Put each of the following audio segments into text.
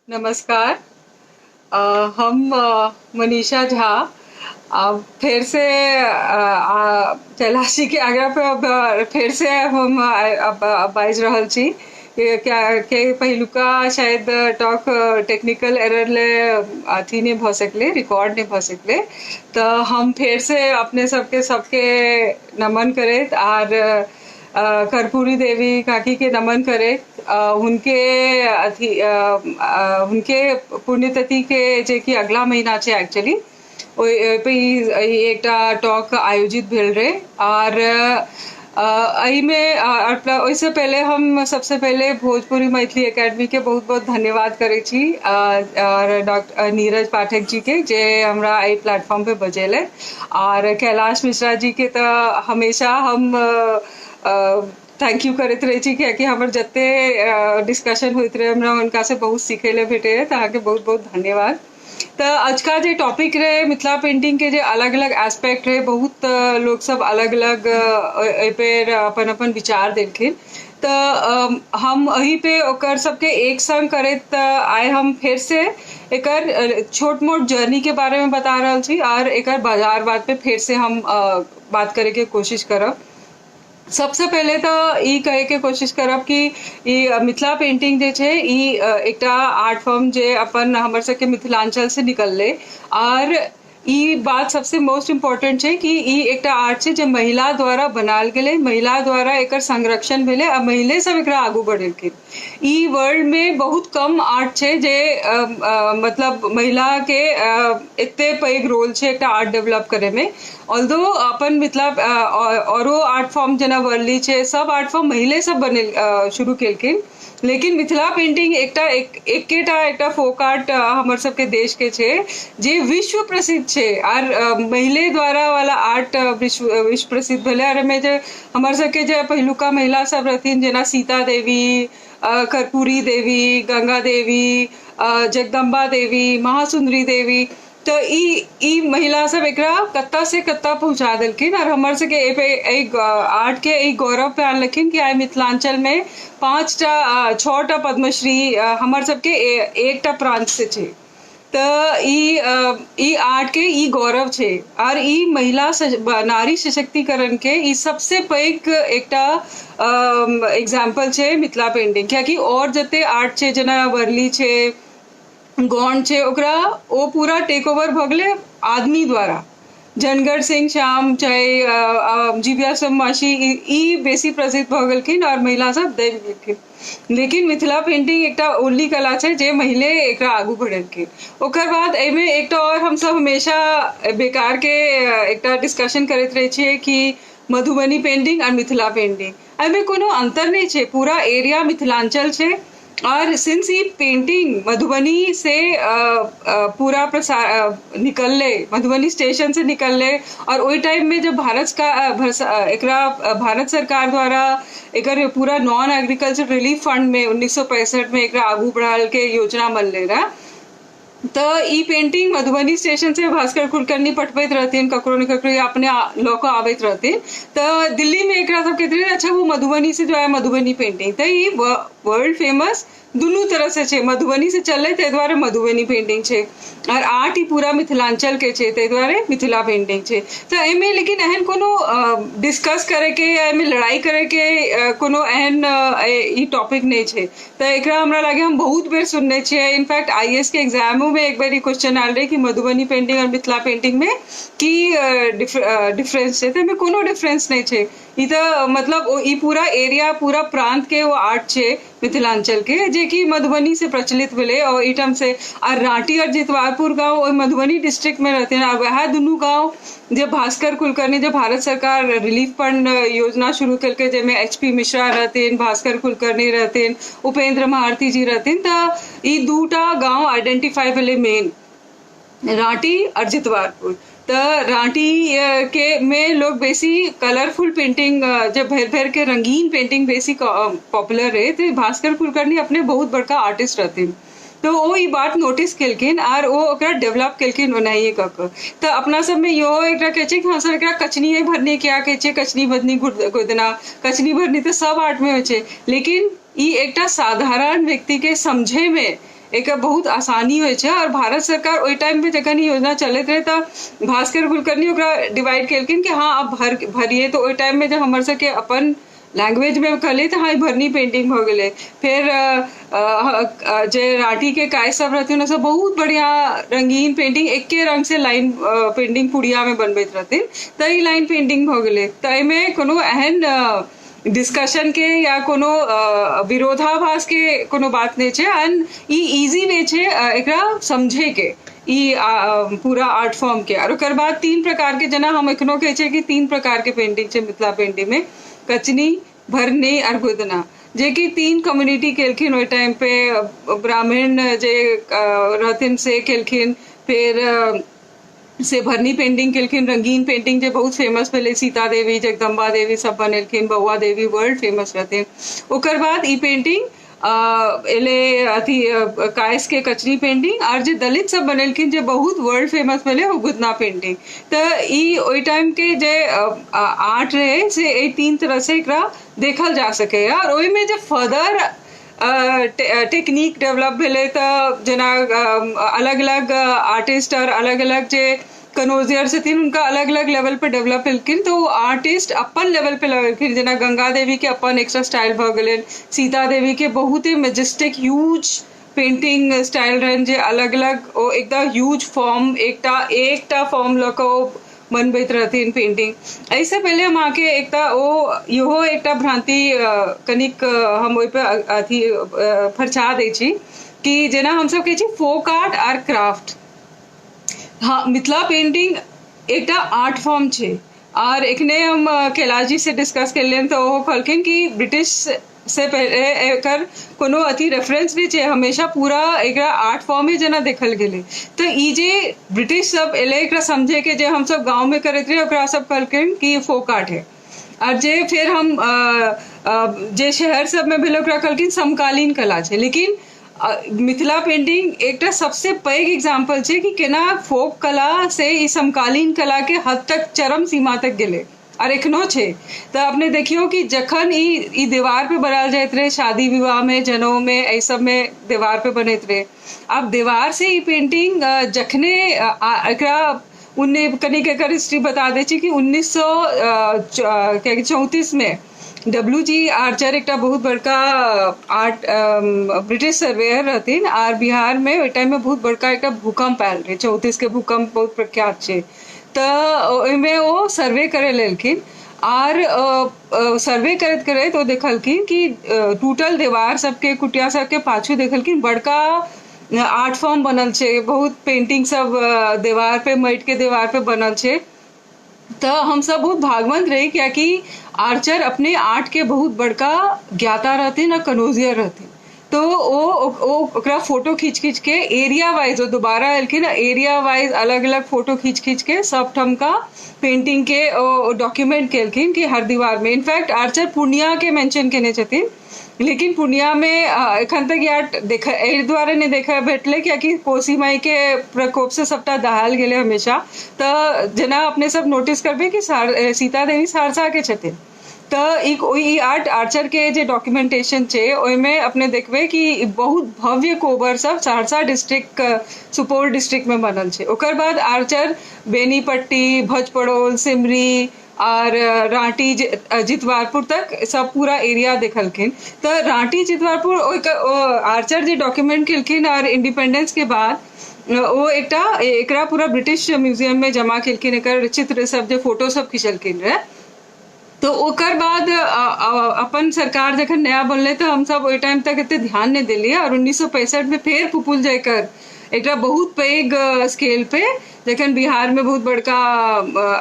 नमस्कार। हम मनीषा झा फिर से कैलाशी के आगरा पे अब फिर से हम अब बाइज रहल छी क्या के पहिलुका शायद टॉक टेक्निकल एरर ले अथी नहीं भ सकले, रिकॉर्ड नहीं भ सकले। तो हम फिर से अपने सबके सबके नमन करे और कर्पूरी देवी काकी के नमन करे। उनके उनके पुण्यतिथि के जे कि अगला महीना छे एक्चुअली ओहि पे ई एकटा टॉक आयोजित भेल रहे और एहि में ओहिसे पहले हम सबसे पहले भोजपुरी मैथिली एकेडमी के बहुत बहुत धन्यवाद करे छी और डॉक्टर नीरज पाठक जी के जे हमरा एहि प्लेटफॉर्म पे बजेले और कैलाश मिश्रा जी के तो हमेशा हम थैंक यू करते रहे छी कि हमर जते डिस्कशन होते रहे हमरा उनका से बहुत सीखे ले भेटे है। तो बहुत बहुत धन्यवाद। तो आज का जो टॉपिक रहे मिथिला पेंटिंग के जो अलग अलग एस्पेक्ट रहे बहुत लोग सब अलग अलग पे अपन अपन विचार देलखिन। तो हम अही पे ओकर सबके एक संग करत आए हम फिर से एकर छोट मोट जर्नी के बारे में बता रहा छी और एकर बाजार बात पे फिर से हम बात करे के कोशिश करब। सबसे पहले तो ई कहे के कोशिश करब कि ई मिथिला पेंटिंग जे छे ई एकटा आर्ट फॉर्म जे अपन हमर सबके मिथिलांचल से निकलले और ई बात सबसे मोस्ट इम्पोर्टेंट है कि ई एकटा आर्ट है जो महिला द्वारा बनाल गेले, महिला द्वारा एकर संरक्षण भेले और महिले सब एकरा आगू बढ़ेलखिन। ई वर्ल्ड में बहुत कम आर्ट है जे मतलब महिला के इतने पैघ रोल है एकटा आर्ट डेवलप करे में। ऑल्दो अपन मिथिला औरो आर्ट फॉर्म जना वर्ली है सब आर्ट फॉर्म महिले सब बने शुरू केलखिन, लेकिन मिथिला पेंटिंग एकटा फोक आर्ट हमर सबके देश के छे जे विश्व प्रसिद्ध छे और महिले द्वारा वाला आर्ट विश्व प्रसिद्ध भेले। और में जे हमर सबके जे पहिलुका महिला सब रहथिन जेना सीता देवी, कर्पूरी देवी, गंगा देवी, जगदम्बा देवी, महासुंदरी देवी, तो ई महिला सब एकरा कत्ता से कत्ता पहुंचा दिलखिन और हमर से के आर्ट के एक गौरव पे आनलखिन कि आई मिथिलांचल में 6टा पद्मश्री हमर सबके एकटा प्रांत से छे। तो ई आर्ट के ई गौरव छे और ई महिला नारी सशक्तिकरण के ई सबसे पैघ एकटा एग्जाम्पल छे मिथिला पेंटिंग। क्योंकि और जते आर्ट छे जना वर्ली छे, गौंड छे, ओकरा वो पूरा टेक ओवर भ गेले आदमी द्वारा। जनगढ़ सिंह श्याम चाहे जीव्या मासी ई बेसी प्रसिद्ध भ गेलखिन और महिला सब दैव गेलखिन। लेकिन मिथिला पेंटिंग एकटा ओनली कला छे जे महिले एकरा आगू बढ़ेलखिन। ओकर बाद एमे एकटा और हम सब हमेशा बेकार के एकटा डिस्कशन करते रहे छिए कि मधुबनी पेंटिंग और मिथिला पेंटिंग एमे कोनो अंतर नहीं छे, पूरा एरिया मिथिलांचल छे और सिंस ये पेंटिंग मधुबनी से पूरा प्रसार निकलले, मधुबनी स्टेशन से निकलले और वही टाइम में जब भारत सरकार द्वारा एकर पूरा नॉन एग्रीकल्चर रिलीफ फंड में 1965 में एकरा आगू बढ़ाल के योजना बनले रहा। तो ई पेंटिंग मधुबनी स्टेशन से भास्कर कुलकर्णी पठबैत रहथिन, ककरो न ककरो अपने लौको आबैत रहथिन। तो दिल्ली में एकरा सब कहते अच्छा वो मधुबनी से जो है मधुबनी पेंटिंग, तो ये वर्ल्ड फेमस दोनों तरह से छे, मधुबनी से चले ते द्वारे मधुबनी पेंटिंग छे और आर्ट ही पूरा मिथिलांचल के छे ते द्वारे मिथिला पेंटिंग छे। तो एमे लेकिन एहन कोनो डिस्कस करे के या एमे लड़ाई करे के कोनो एहन ई टॉपिक नहीं छे। तो एकरा हमरा लागे हम बहुत बेर सुनने छे, इनफैक्ट आईएएस के एग्जामों में एक बार क्वेश्चन आल रहे कि मधुबनी पेंटिंग और मिथिला पेंटिंग में की डिफरेंस छे। तो कोनो डिफरेंस नहीं छे। ई तो मतलब ई पूरा एरिया पूरा प्रांत के वो आर्ट छे मिथिलांचल के जे कि मधुबनी से प्रचलित भेले और इटम से। और रांटी और जितवारपुर गांव मधुबनी डिस्ट्रिक्ट में रहते हैं और वह दोनों गांव जब भास्कर कुलकर्णी जब भारत सरकार रिलीफ फंड योजना शुरू करके जेमे एचपी मिश्रा रहते, भास्कर कुलकर्णी रहते, उपेंद्र महारती जी रहते, तो ये दूटा गांव आइडेंटिफाई भेले मेन, रांटी और जितवारपुर। तो रांटी के में लोग बेसी कलरफुल पेंटिंग जब भर भर के रंगीन पेंटिंग बेसी पॉपुलर है। तो भास्कर कुलकर्णी अपने बहुत बड़का आर्टिस्ट रहते, तो वो ये बात नोटिस केलखिन और वो ओकरा डेवलप केलखिन ओनाहिए कक। तो अपना सब में यो एकरा कहे छै कि हाँ सर एकरा कचनी भरनी क्या कहे छै, कचनी भरनी गोदना, कचनी भरनी तो सब आर्ट में होय छै, लेकिन ई एकटा साधारण व्यक्ति के समझे में एक बहुत आसानी होय छै। और भारत सरकार ओहि टाइम पे जखन ई योजना चलैत रहे तऽ भास्कर कुलकर्णी ओकरा डिवाइड केलखिन कि हाँ अब भरिए। तो ओहि टाइम में जब हमर सबके अपन लैंग्वेज में कहलिए तो हाँ ई भरनी पेंटिंग हो गेलै। फिर जे राठी के काय सब रहथिन सब बहुत बढ़िया रंगीन पेंटिंग एके रंग से लाइन पेंटिंग पुड़िया में बनबैत रहथिन, तो ई लाइन पेंटिंग हो गेलै। तो एहिमे कोनो एहन डिस्कशन के या कोनो विरोधाभास के कोनो बात नहीं छै। एंड ई इजी वे छै एकरा समझे के ई पूरा आर्ट फॉर्म के। और ओकर बाद 3 प्रकार के, जना हम एखनो कहे छै कि 3 प्रकार के पेंटिंग छै मिथिला पेंटिंग में, कचनी, भरनी और गुदना, जे कि 3 कम्युनिटी केलखिन ओहि टाइम पे। ब्राह्मण जे रहथिन से केलखिन, फिर से भरनी पेंटिंग केलखिन, रंगीन पेंटिंग जे बहुत फेमस भेलै, सीता देवी, जगदम्बा देवी सब बनेलखिन, बउआ देवी वर्ल्ड फेमस रहथिन। ओकर बाद ई पेंटिंग एले अथी कायस के कचरी पेंटिंग, और जे दलित सब बनेलखिन जे बहुत वर्ल्ड फेमस भेलै वो गुदना पेंटिंग। तो ई ओहि टाइम के जे आर्ट रहे से ए 3 तरह से एकरा देखल जा सके। और ओहि में जे फर्दर टेक्निक डेवलप भेलै तऽ जेना अलग अलग आर्टिस्ट और अलग अलग जे कनोजियर छथिन उनका अलग अलग लेवल पे डेवलप केलखिन। तो आर्टिस्ट अपन लेवल पे लगेलखिन, जेना गंगा देवी के अपन एक्स्ट्रा स्टाइल भऽ गेलै, सीता देवी के बहुत ही मेजेस्टिक ह्यूज पेंटिंग स्टाइल रहन जे अलग अलग ओ एकदम ह्यूज फॉर्म एकटा फॉर्म लऽ कऽ ओ बनबैत रहथिन पेंटिंग। ऐसे पहले हम आके एकटा ओ इहो एकटा भ्रांति कनिक हम ओहि पे अथी फरछा दै छी कि जेना हम सब कहै छी फोक आर्ट आर क्राफ्ट। हाँ, मिथिला पेंटिंग एकटा आर्ट फॉर्म छै। और एखने हम कैलाश जी से डिस्कस केलियन तो वो कहलखिन कि ब्रिटिश से पहले एकर कोनो अथी रेफरेंस नहीं छै, हमेशा पूरा एकरा आर्ट फॉर्मे जना देखल गेलै। तो ई जे ब्रिटिश सब एले एकरा समझे के जे हम सब गांव में करैत रहे ओकरा सब कहलखिन कि फोक आर्ट है। और जे फिर हम जे शहर सब में भेल ओकरा कहलखिन समकालीन कला छै। लेकिन मिथिला पेंटिंग एकटा सबसे पैघ एग्जाम्पल छै कि केना फोक कला से ई समकालीन कला के हद तक चरम सीमा तक गेलै और एखनो छै। तो अपने देखियो कि जखन ई दीवार पे बनाल जाइत रहे, शादी विवाह में, जनऊ में, एहि सब में दीवार पे बनैत रहे। अब दीवार से ई पेंटिंग जखने एकरा कनिक एकर हिस्ट्री बता दै छी कि 1934 में WG आर्चर एकटा बहुत बड़का आर्ट ब्रिटिश सर्वेयर रहथिन और बिहार में ओहि टाइम में बहुत बड़का एकटा भूकंप आयल रहे, 34 के भूकंप बहुत प्रख्यात छै। तो ओहिमे ओ सर्वे करे लेलखिन और सर्वे करैत करैत ओ देखलखिन कि टूटल दीवार सबके, कुटिया सबके पाछू देखलखिन बड़का आर्ट फॉर्म बनल छै, बहुत पेंटिंग सब दीवार पे, माटि के दीवार पे बनल छै। तो हम सब बहुत भागवंत रही क्योंकि आर्चर अपने आर्ट के बहुत बड़का ज्ञाता रहथिन और कनोजियर रहथिन। तो ओकरा फोटो खींच खींच के एरिया वाइज वो दोबारा एलखिन, एरिया वाइज अलग अलग फोटो खींच खींच के सब ठम का पेंटिंग के डॉक्यूमेंट केलखिन कि हर दीवार में। इनफैक्ट आर्चर पूर्णिया के मेंशन केने छथिन, लेकिन पूर्णिया में एखन तक यार देख एहि दुआरे नहीं देखा भेटले क्योंकि कोसी माई के प्रकोप से सबटा दहाल गेले हमेशा। तो जेना अपने सब नोटिस करबे कि सीता देवी सहरसा के छथिन। तो ई आर्ट आर्चर के जे डॉक्यूमेंटेशन छै ओहिमे अपने देखबे कि बहुत भव्य कोबर सब सहरसा डिस्ट्रिक्ट, सुपौल डिस्ट्रिक्ट में बनल छै। ओकर बाद आर्चर बेनीपट्टी, भजपड़ोल, सिमरी और रांटी, जितवारपुर तक सब पूरा एरिया देखलखिन। तो रांटी, जितवारपुर आर्चर जे डॉक्यूमेंट केलखिन और इंडिपेंडेंस के बाद वो एकरा पूरा ब्रिटिश म्यूजियम में जमा केलखिन, एकर चित्र सब जे फोटो सब खिंचलखिन रहे। तो ओकर बाद अपन सरकार जखन नया बनले तो हम सब ओहि टाइम तक एते ध्यान नहीं दिलिए और 1965 में फिर पुपुल जयकर एकरा बहुत पैघ स्केल पे जखन बिहार में बहुत बड़का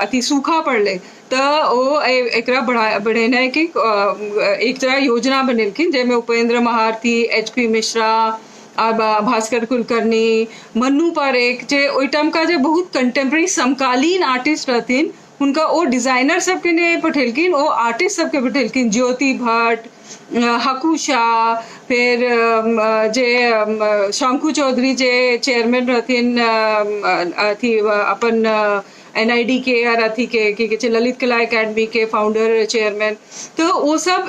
अति सूखा पड़ले तो ओ एकरा बढ़ेनाइ के एक तरह योजना बनेलखिन, जेमे उपेंद्र महारथी, HP मिश्रा और भास्कर कुलकर्णी, मन्नू पारेख जे ओहि टाइम का जे बहुत कंटेम्प्रेरी समकालीन आर्टिस्ट रहथिन उनका ओ डिजाइनर सबके ने पठेलखिन, ओ आर्टिस्ट सबके पठेलखिन, ज्योति भट्ट, हकू शाह, फिर जे शंकु चौधरी जे चेयरमैन रहथिन अथी अपन NID के और अथी के ललित कला एकेडमी के फाउंडर चेयरमैन। तो वो सब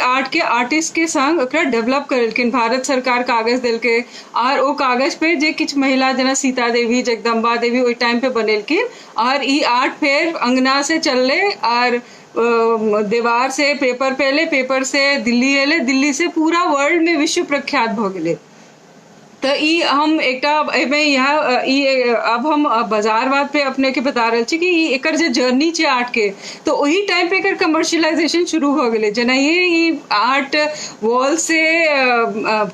आर्ट के आर्टिस्ट के संग ओकरा डेवलप करलखिन, भारत सरकार कागज दिलके और वो कागज पे जे किछ महिला जना सीता देवी जगदम्बा देवी ओई टाइम पे बनेलखिन और ई आर्ट फिर अंगना से चलले और दीवार से पेपर पे एले, पेपर से दिल्ली एले, दिल्ली से पूरा वर्ल्ड में विश्व प्रख्यात भ गेले। तो ई हम एकटा एमे यहाँ अब हम बाजारवाद पे अपने के बता रहल छी कि ई एकर जे जर्नी छै आर्ट के, तो वही टाइम पे एकर कमर्शियलाइजेशन शुरू हो गेले। जेनाहिए ई आर्ट वॉल से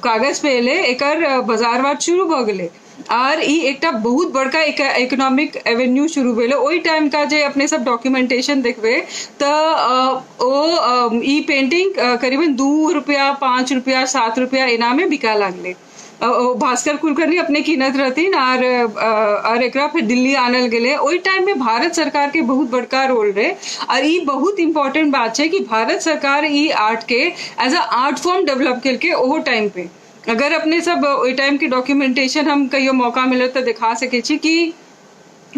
कागज पे एले, एकर बाजारवाद शुरू हो गेले और ई एकटा बहुत बड़का इकोनॉमिक एवेन्यू शुरू भेले। ओई टाइम का जे अपने सब डॉक्यूमेंटेशन देखबे तो ओ ई पेंटिंग करीबन 2 रुपया 5 रुपया 7 रुपया इना में बिका लागले। भास्कर कुलकर्णी अपने कीनत रहतीन और एकरा फिर दिल्ली आनल गेले। ओई टाइम में भारत सरकार के बहुत बड़का रोल रहे और ई बहुत इम्पोर्टेंट बात है कि भारत सरकार ई आर्ट के as a art form develop करके ओहो टाइम पे, अगर अपने सब ओई टाइम की डॉक्यूमेंटेशन हम कहियो मौका मिले तो दिखा सके छी कि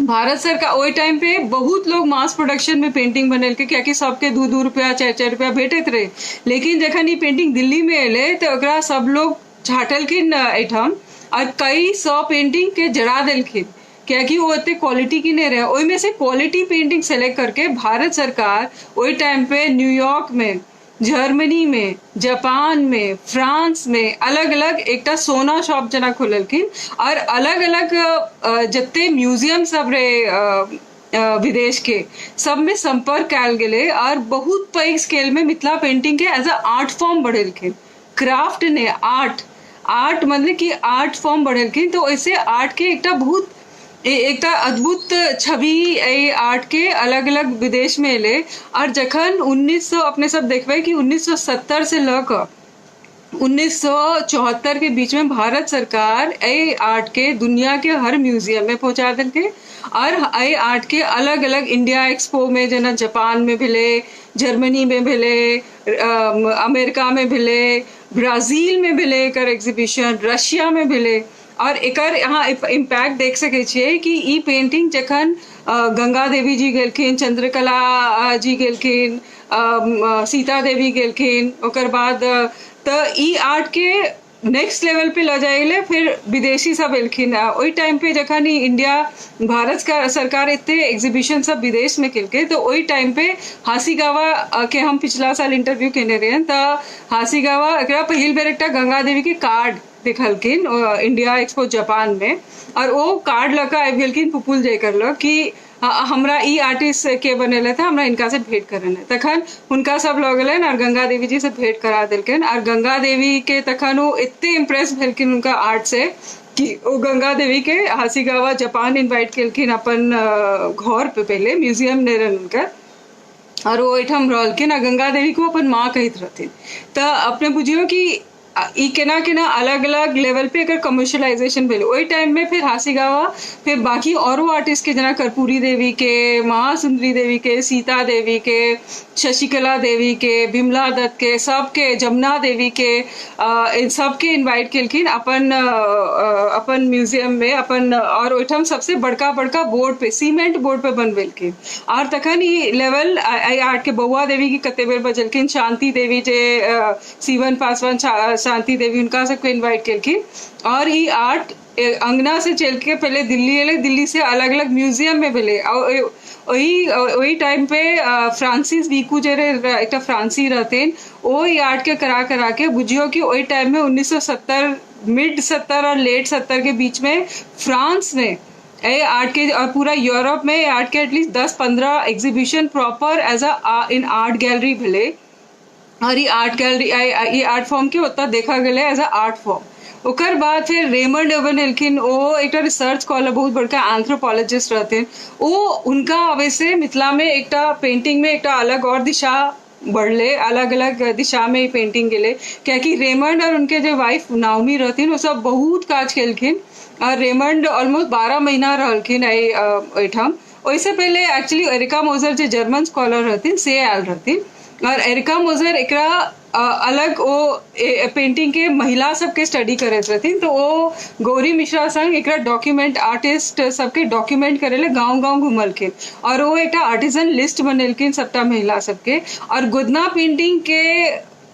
भारत सरकार ओई टाइम पे बहुत लोग मास प्रोडक्शन में पेंटिंग बनल के, क्या सबके 2-2 रुपया 4-4 रुपया भेटत रहे। लेकिन जखन ई पेंटिंग दिल्ली में एले तो ओकरा सब लोग झाटलखिन एठाम और कई 100 पेंटिंग के जरा दिलखिन, क्योंकि वो इतने क्वालिटी की नहीं रहे। ओई में से क्वालिटी पेंटिंग सेलेक्ट करके भारत सरकार ओई टाइम पे न्यूयॉर्क में, जर्मनी में, जापान में, फ्रांस में अलग अलग एकटा सोना शॉप जना खोललखिन और अलग अलग जत्ते म्यूजियम सब रहे विदेश के सब में संपर्क कैल गेले और बहुत पैघ स्केल में मिथिला पेंटिंग के एज अ आर्ट फॉर्म बढ़ेलखिन। क्राफ्ट ने आर्ट मतलब कि आर्ट फॉर्म बढ़ेलखिन। तो ऐसे आर्ट के एकटा बहुत एकटा अद्भुत छवि आर्ट के अलग अलग विदेश में एले और जखन 1900 अपने सब देखबे कि 1970 से लक 1974 के बीच में भारत सरकार ए आर्ट के दुनिया के हर म्यूजियम में पहुंचा देलके और ए आर्ट के अलग अलग इंडिया एक्सपो में जना जापान में भेले, जर्मनी में भेले, अमेरिका में भेले, ब्राजील में भेले एकर एग्जीबिशन, रशिया में भेले और एकर यहाँ इम्पैक्ट देख सके छिए कि ई पेंटिंग जखन गंगा देवी जी गेलखिन, चंद्रकला जी गेलखिन, सीता देवी गेलखिन, ओकर बाद तो ई आर्ट के नेक्स्ट लेवल पे ल जाइले फिर विदेशी सब एलखिन। ओई टाइम पे जखन ई इंडिया भारत का सरकार इतने एग्जीबिशन सब विदेश में किलके तो ओई टाइम पे हासीगावा के हम पिछला साल इंटरव्यू केने रहे तो हासीगावा एकरा पहिल बेर एकटा गंगा देवी के कार्ड दिखलखिन इंडिया एक्सपो जापान में और वो कार्ड लगा आबि गेलखिन पुपुल जय करलक कि हमरा ई आर्टिस्ट के बनेले थे, हमरा इनका से भेंट करना है। तखन उनका सब लोग गलन और गंगा देवी जी से भेंट करा दिलखिन और गंगा देवी के तखन वो इतने इम्प्रेस भेलखिन उनका आर्ट से कि वो गंगा देवी के हासीगावा जापान इन्वाइट केलखिन अपन घर पे, पहले म्यूजियम ने रहन उनका और वो एठम रहलखिन और गंगा देवी को अपन माँ कहत रहथिन। तो अपने बुझियो कि ई केना केना अलग अलग लेवल पे अगर कमर्शियलाइजेशन भेल ओई टाइम में फिर हासीगावा फिर बाकी औरो आर्टिस्ट के जना कर्पूरी देवी के, महासुंदरी देवी के, सीता देवी के, शशिकला देवी के, बिमला दत्त के, सबके, जमुना देवी के इन सबके इनवाइट केलखिन अपन म्यूजियम में अपन और ओठम सबसे बड़का बड़का बोर्ड पे सीमेंट बोर्ड पे बनवेलखिन और तखन ई लेवल आर्ट के बउआ देवी की कते बेर बजलखिन, शांति देवी जे सीवन पासवान शांति देवी उनका सबको इनवाइट केलखिन और ई आर्ट अंगना से चल के पहले दिल्ली एले, दिल्ली से अलग अलग म्यूजियम में भेले। वही टाइम पे फ्रांसिस वीकू जे एक फ्रांसी रहते वो ई आर्ट के करा के बुझियो कि वही टाइम में 1970 मिड 70 और लेट 70 के बीच में फ्रांस में ए आर्ट के और पूरा यूरोप में आर्ट के at least 10-15 exhibition proper as a in art gallery भेले और ये आर्ट गैलरी ये आर्ट फॉर्म के उतना देखा गया एज अ आर्ट फॉर्म। ओकर बाद फिर रेमंड एवन एलखिन, वो एक रिसर्च स्कॉलर बहुत बड़का एंथ्रोपोलॉजिस्ट रहते हैं। वो उनका वैसे मिथिला में एक पेंटिंग में एक अलग और दिशा बढ़ले, अलग अलग दिशा में पेंटिंग गेले क्योंकि रेमंड और उनके जो वाइफ नाओमी रहथिन वो सब बहुत काज केलखिन और रेमंड ऑलमोस्ट 12 महीना रहलखिन एठाम। वैसे पहले एक्चुअली एरिका मोजर जो जर्मन स्कॉलर रहथिन से आयल रहथिन और एरिका मोजर एकरा अलग वो पेंटिंग के महिला सबके स्टडी करत रहथिन, तो वो गौरी मिश्रा संग एकरा डॉक्यूमेंट आर्टिस्ट सबके डॉक्यूमेंट करेले गांव गांव घुमलखिन और वो एक आर्टिजन लिस्ट बनेलखिन सबटा महिला सबके। और गुदना पेंटिंग के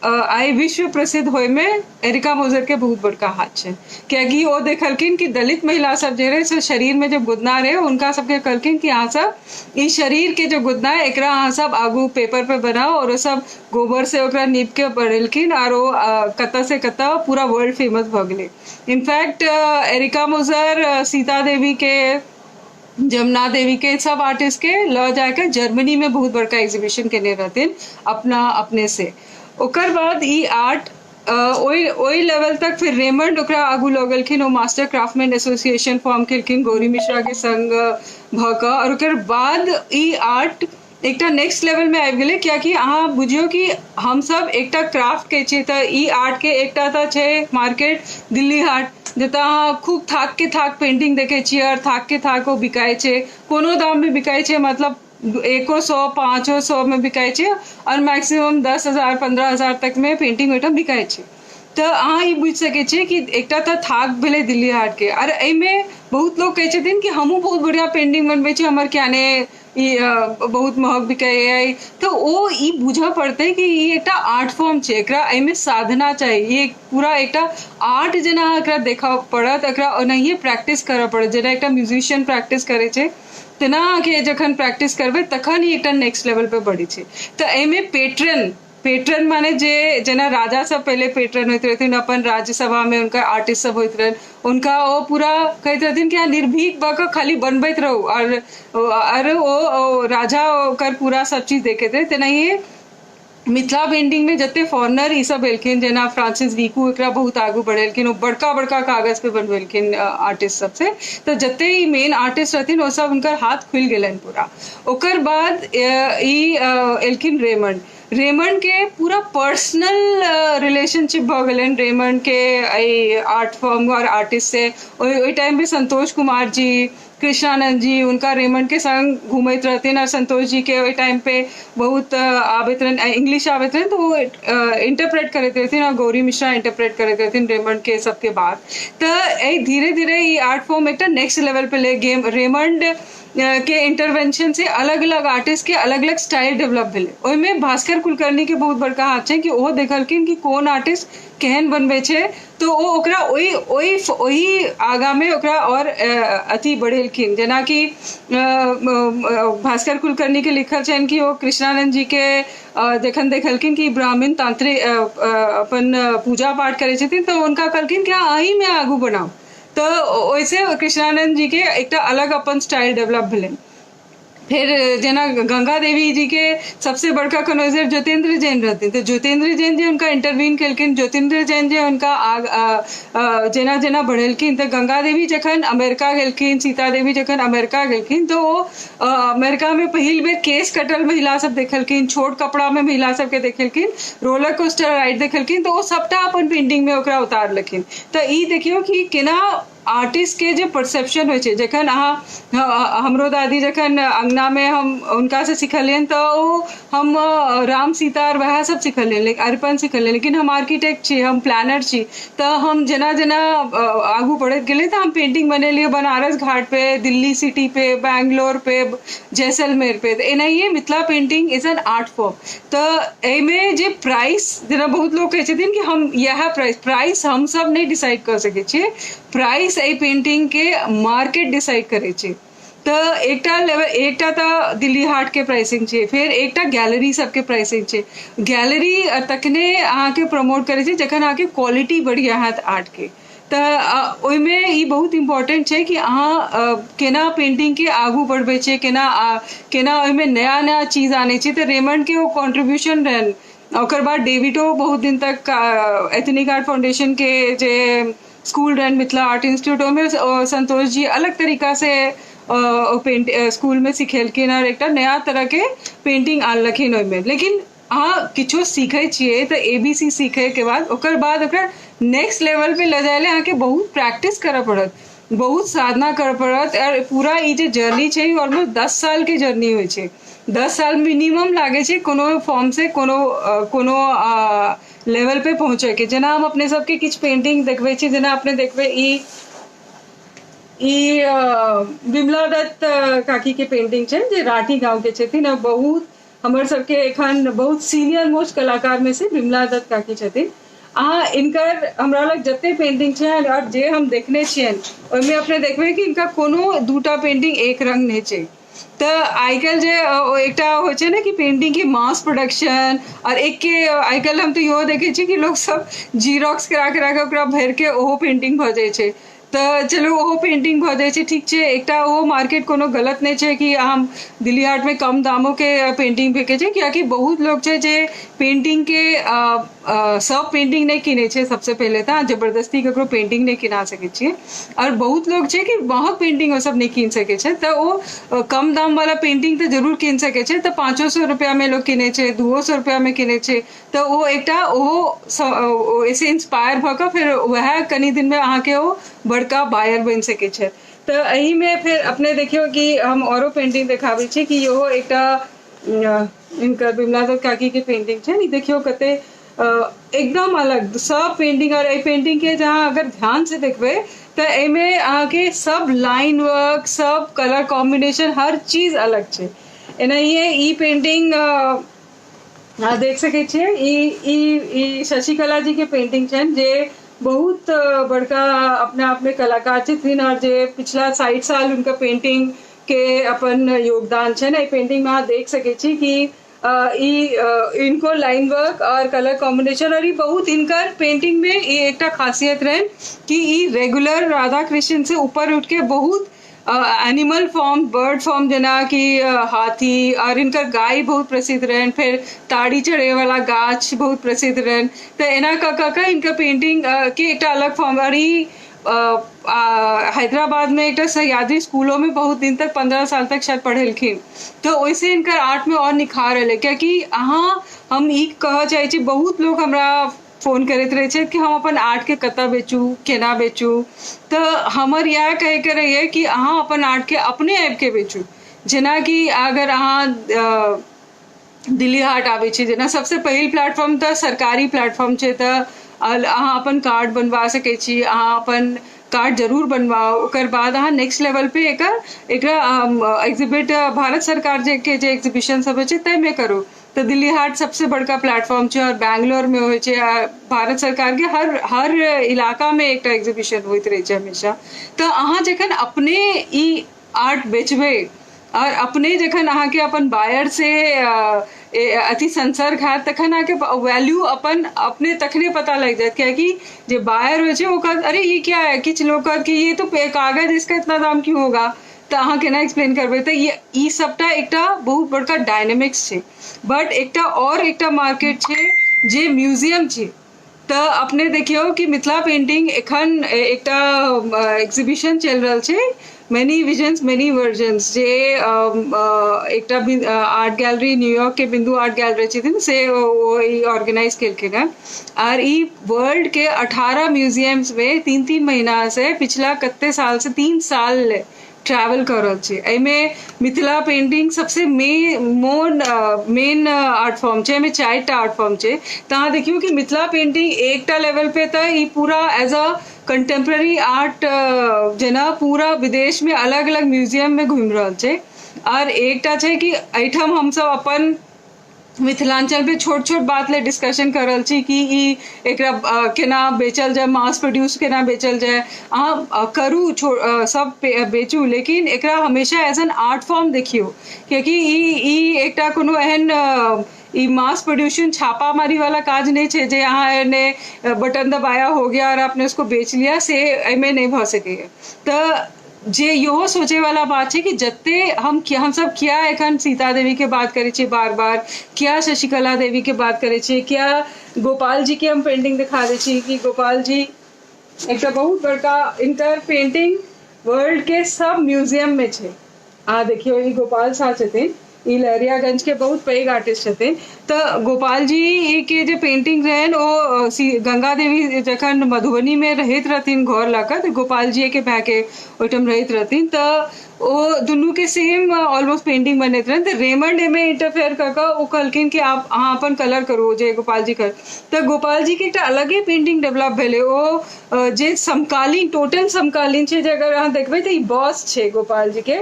आई विश्व प्रसिद्ध होए में एरिका मोजर के बहुत बड़का हाथ है, क्योंकि वो देखलखिन कि दलित महिला सब जे रहे से शरीर में जब गुदना रहे उनका सबके कहलखिन कि यहाँ सब इस शरीर के जो गुदना है एकरा यहाँ सब आगू पेपर पे बनाओ, और वो सब गोबर से ओकरा नीप के बढ़ेलखिन और वो कता से कता पूरा वर्ल्ड फेमस भ गए। इनफैक्ट एरिका मोजर सीता देवी के, जमुना देवी के सब आर्टिस्ट के ल जाकर जर्मनी में बहुत बड़का एग्जीबिशन केने रहथिन अपने से। ओकर बाद ई आर्ट ओई लेवल तक फिर रेमंड ओकरा आगू लगलखिन, वो मास्टर क्राफ्टमैन एसोसिएशन फॉर्म केलखिन गौरी मिश्रा के संग भक, और ओकर बाद ई आर्ट एकटा नेक्स्ट लेवल में आबि गेलै, कियाकि अहाँ बुझियो कि हम सब एकटा क्राफ्ट के छियै तऽ ई आर्ट के एकटा तऽ छै मार्केट दिल्ली हाट, जतऽ अहाँ खूब थाक के थाक पेंटिंग देखे छियै और थाक के थाक वो बिकाय छै, कोनो दाम में बिकाय छै, मतलब 100 500 में बिकाय छै और मैक्सिमम 10,000 15,000 तक में पेंटिंग ओइठाम बिकाय छै। तो अहाँ ई बुझि सकै छियै कि एकटा तऽ थाक भेलै दिल्ली हाट के, और एहिमे बहुत लोग कहै छथिन कि हमहूँ बहुत बढ़िया पेंटिंग बनबै छी, हमर क्या ने ई बहुत महग बिकाय, तो ओ ई बुझऽ पड़तै कि ई एकटा आर्ट फॉर्म छै, एकरा एहिमे साधना चाही, ये पूरा एकटा आर्ट जेना अहाँ एकरा देखऽ पड़त, एकरा ओनाहिए प्रैक्टिस करऽ पड़त, जेना एकटा म्यूजिशियन प्रैक्टिस करै छै तेना अहाँके जखन प्रैक्टिस करबै तखन ई एकटा नेक्स्ट लेवल पे बढ़ै छै। तो एहिमे पेट्रन माने जे जेना राजा सब पहले पेट्रन होइत रहथिन अपन राज्यसभा में, उनका आर्टिस्ट सब होइत रहन, उनका वो पूरा कहते रहथिन कि यहाँ निर्भीक भ के खाली बनबैत रहू, और वो राजा ओकर पूरा सब चीज देखैत रहे। तेनाहिए मिथिला पेंटिंग में जते फॉरनर ई सब एलखिन, जेना फ्रांसिस विकू एकरा बहुत आगू बढ़ेलखिन, वो बड़का बड़का कागज पे बनवेलखिन आर्टिस्ट सबसे, तो जते ही मेन आर्टिस्ट रहथिन वो सब उनकर हाथ खुल गेलन पूरा। ओकर बाद ई एलखिन रेमंड के पूरा पर्सनल रिलेशनशिप भ गेलन रेमंड के आर्ट फॉर्म और आर्टिस्ट से। ओई टाइम पे संतोष कुमार जी, कृष्णानंद जी उनका रेमंड के संग घूमत रहथिन, और संतोष जी के ओई टाइम पे बहुत आबैत रहन, इंग्लिश आबैत रहन, तो वो इंटरप्रेट करैत रहथिन, और गौरी मिश्रा इंटरप्रेट करैत रहथिन रेमंड के सबके बाद। तो धीरे धीरे ये आर्ट फॉर्म एक नेक्स्ट लेवल पे ले गेम, रेमंड के इंटरवेंशन से अलग अलग आर्टिस्ट के अलग अलग स्टाइल डेवलप भेले। ओहिमे भास्कर कुलकर्णी के बहुत बड़का हाथ छै कि ओहो देखलखिन कि कोन आर्टिस्ट केहन बनबै छै, तो ओ ओकरा ओही आगा में ओकरा और अति बढ़ेलखिन। जेना कि भास्कर कुलकर्णी के लिखल छनि कि वो कृष्णानंद जी के जखन देखलखिन कि ब्राह्मण तांत्रिक अपन पूजा पाठ करै छथिन, तो उनका कहलखिन कि अहीं में आगू बनाओ, तो वैसे कृष्णानंद जी के एक अलग अपन स्टाइल डेवलप भेलन। फिर जेना गंगा देवी जी के सबसे बड़का कन्वर्जर ज्योतिन्द्र जैन रहथिन, तो ज्योतिन्द्र जैन जी उनका इंटरवीन केलखिन, ज्योतिन्द्र जैन जी उनका जेना जेना बढ़ेलखिन, तो गंगा देवी जखन अमेरिका गेलखिन, सीता देवी जखन अमेरिका गेलखिन, तो वो अमेरिका में पहिल बेर केस कटल महिला सब देखलखिन, छोट कपड़ा में महिला सबके देखलखिन, रोलर कोस्टर राइड देखलखिन, तो वो सबटा अपन पेंटिंग में ओकरा उतारलखिन। तो ई देखियो कि केना आर्टिस्ट के जो परसेप्शन हो, जखन अहाँ हमरो दादी जखन अंगना में हम उनका से सिखलियन, तो हम राम सीता और वह सब सिखलियन, लेकिन अर्पण सिखलियन, लेकिन हम आर्किटेक्ट छी, हम प्लानर छी, तो हम जेना जेना आगू बढ़त गेले तो हम पेंटिंग बनेलिए बनारस घाट पे, दिल्ली सिटी पे, बैंगलोर पे, जैसलमेर पे। तो एनाहिए Mithila painting is an art form. तो एमे जे प्राइस, जेना बहुत लोग कहै छथिन कि हम यह प्राइस हम सब नहीं डिसाइड कर सकै छियै, प्राइस ए पेंटिंग के मार्केट डिसाइड करे छै। तो एकटा तो दिल्ली हाट के प्राइसिंग छै, फिर एकटा गैलरी सबके प्राइसिंग छै। गैलरी तकने अहाँ के प्रमोट करे छै जखन अहाँ के क्वालिटी बढ़िया हैत आर्ट के। तो ओहिमे ई बहुत इम्पोर्टेंट छै कि अहाँ केना पेंटिंग के आगू बढ़बै छै, केना ओहिमे नया नया चीज आने छै। तो रेमंड के वो कॉन्ट्रीब्यूशन रहन। ओकर बाद डेविडो बहुत दिन तक एथनिक आर्ट फाउंडेशन के जे school run Mithila art institute में संतोष जी अलग तरीका से स्कूल में सिखेलखिन, और एक नया तरह के पेंटिंग आनलखिन ओहिमे। लेकिन अहाँ किछो सीखे छियै तो ABC सीखे के बाद ओकर ओकरा नेक्स्ट लेवल पे ले जाए अहाँ के बहुत प्रैक्टिस करऽ पड़त, बहुत साधना करऽ पड़त, और पूरा ई जे जर्नी छै ऑलमोस्ट 10 साल के जर्नी होइ छै। 10 साल मिनिमम लागे छै कोनो फॉर्म से कोनो लेवल पे पहुँचे के। जेना हम अपने सबके किछ पेंटिंग देखबै छी, जेना अपने देखबै ई विमला दत्त काकी के पेंटिंग छै जे राठी गांव के छथिन और बहुत हमर सबके एखन बहुत सीनियर मोस्ट कलाकार में से विमला दत्त काकी छथिन। अहाँ इनकर हमरा लग जते पेंटिंग छै और जे हम देखने छियन ओहिमे अपने देखबै कि इनका कोनो दूटा पेंटिंग एक रंग नहीं छै। तो आजकल जे एकटा होइ छै ने कि पेंटिंग के मास प्रोडक्शन और एक के आजकल हम तो इहो देखे छी कि लोग सब जीरोक्स करा के ओकरा भर के ओहो पेंटिंग भ जाय छै। तो चलो ओहो पेंटिंग भ जाय छै, ठीक छै, एकटा ओहो मार्केट कोनो गलत नहीं छै कि हम दिल्ली हाट में कम दामों के पेंटिंग फेंके छै, कियाकि बहुत लोग छै जे पेंटिंग के सब पेंटिंग नहीं किने छै। सबसे पहले तो जबरदस्ती ककरो पेंटिंग नहीं किना सके छिए और बहुत लोग छै कि बहुत पेंटिंग वो सब नहीं कीन सके छै। तो वो कम दाम वाला पेंटिंग तो जरूर कीन सके छै, तो 500 रुपया में लोग किने छै, 200 रुपया में किने छै। तो वो एकटा ओहो ऐसे इंस्पायर भ के फिर वह कनी दिन में अहाँ के वो बड़का बायर बन सके छै। तो एही में फिर अपने देखियो कि हम औरो पेंटिंग देखाबै छी कि इहो एकटा इनकर विमला दत्त काकी के पेंटिंग छै। नी देखियो कते एकदम अलग सब पेंटिंग, और ए पेंटिंग के जहाँ अगर ध्यान से देखबे तो एमे आके सब लाइन वर्क, सब कलर कॉम्बिनेशन, हर चीज अलग छे। एनाहिए ई पेंटिंग देख सके छे, ई शशिकला जी के पेंटिंग छन जे बहुत बड़का अपने आप में कलाकार छथिन और जे पिछला 60 साल उनका पेंटिंग के अपन योगदान छे। ना पेंटिंग में देख सके छी कि इनको लाइन वर्क और कलर कॉम्बिनेशन, और ये बहुत इनकर पेंटिंग में ये एक खासियत रहे कि ये रेगुलर राधा कृष्ण से ऊपर उठ के बहुत एनिमल फॉर्म, बर्ड फॉर्म, जना कि हाथी, और इनका गाय बहुत प्रसिद्ध रहन, फिर ताड़ी चढ़े वाला गाछ बहुत प्रसिद्ध रहन। तो एना का इनका पेंटिंग के एक अलग फॉर्म, और हैदराबाद में एक सह्याद्री स्कूलों में बहुत दिन तक 15 साल तक शायद पढ़ेलखिन। तो वैसे इनकर आर्ट में और निखार है, क्योंकि अहाँ हम ई कह चाहे छी, बहुत लोग हमरा फोन करते रहे छे कि हम अपन आर्ट के कता बेचू, केना बेचू। तो हमर यह कहे के रहिए कि अहाँ अपन आर्ट के अपने ऐप के बेचू। जेना कि अगर अहाँ दिल्ली हाट आवे छे, जेना सबसे पहिल प्लेटफॉर्म तो सरकारी प्लेटफॉर्म छे, तो अहाँ अपन कार्ड बनवा सके छी, अहाँ अपन कार्ड जरूर बनवाओ। ओकर बाद अहाँ नेक्स्ट लेवल पे एकरा एग्जिबिट भारत सरकार के जे एग्जीबिशन सब है तय में करो। तो दिल्ली हाट सबसे बड़का प्लेटफॉर्म छे, और बैंगलोर में हो छे, भारत सरकार के हर इलाका में एक एग्जीबिशन होते रहे छे हमेशा। तो अहाँ जखन अपने ई आर्ट बेचबे और अपने जखन अहाँ के अपन बायर से अति संसर्ग है, तखन अहाँ के वैल्यू अपन अपने तखने पता लग जाए, क्योंकि जो बायर हो छे वो कह अरे ये क्या है, किछ लोग कह कि ये तो कागज, इसका इतना दाम क्यों होगा। तो अहाँ केना एक्सप्लेन करबे। तो ये सबटा एकटा बहुत बड़का डायनेमिक्स छे। बट एकटा और एकटा मार्केट छे जे म्यूजियम छे। तो अपने देखियो कि मिथिला पेंटिंग एखन एकटा एग्जीबिशन चल रहल छे, मेनी विजन्स मेनी वर्जन्स, जे एकटा आर्ट गैलरी न्यूयॉर्क के बिंदु आर्ट गैलरी छथिन से ऑर्गेनाइज केलखिन है। और ई वर्ल्ड के 18 म्यूजियम्स में 3-3 महीना से पिछला कते साल से 3 साल ट्रैवल कर रहल छे। एमे मिथिला पेंटिंग सबसे मेन आर्ट फॉर्म छे, एमे 4टा आर्ट फॉर्म छे। तो अहाँ देखियो कि मिथिला पेंटिंग एकटा लेवल पे तो ई पूरा एज अ कंटेम्प्रेरी आर्ट जेना पूरा विदेश में अलग अलग म्यूजियम में घूम रहल छे। और एकटा छे कि एठम हम सब अपन मिथिलांचल पे छोट छोट बात ले डिस्कशन करल छी कि ई एकरा केना बेचल जाए, मास प्रोड्यूस केना बेचल जाए। अहाँ करू सब बेचू, लेकिन एकरा हमेशा एज एन आर्ट फॉर्म देखियो, क्योंकि ई एकटा कोनो एहन ई मास प्रोड्यूशन छापा मारी वाला काज नहीं छे जे अहाँ ने बटन दबाया हो गया और आपने उसको बेच लिया, से एमे नहीं भ सके। तो जे यो सोचे वाला बात है कि जत्ते हम सब क्या एखन सीता देवी के बात करे छे बार बार, क्या शशिकला देवी के बात करे छे, क्या गोपाल जी के हम पेंटिंग दिखा दे छी कि गोपाल जी एक बहुत बड़का इंटर पेंटिंग वर्ल्ड के सब म्यूजियम में छे। देखियो ई गोपाल शाह छथिन, ई लहरियागंज के बहुत पैघ आर्टिस्ट छथिन। तो गोपाल जी के जो पेंटिंग रहन ओ गंगा देवी जखन मधुबनी में रहत रहथिन घर लाकर, तो गोपाल जी के भाई के ओइठम रहत रहथिन। तो वो दुनू के सेम ऑलमोस्ट पेंटिंग बने थे तो रेमंड एमे इंटरफेयर करके वो कहलखिन कि आप अहाँ अपन कलर करू जे गोपाल जी कर तो गोपाल जी के एक अलगे पेंटिंग डेवलप भेले वो जे समकालीन टोटल समकालीन छे जे अगर अहाँ देखबै तो ई बस छे गोपाल जी के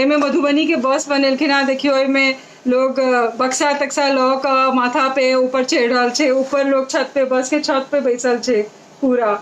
एमे मधुबनी के बस बनेलखिन अहाँ देखियो एमे लोग बक्सा तक्सा लोग माथा पे ऊपर चढ़ रहल छे ऊपर लोग छत पे बस के छत पे बैसल छे पूरा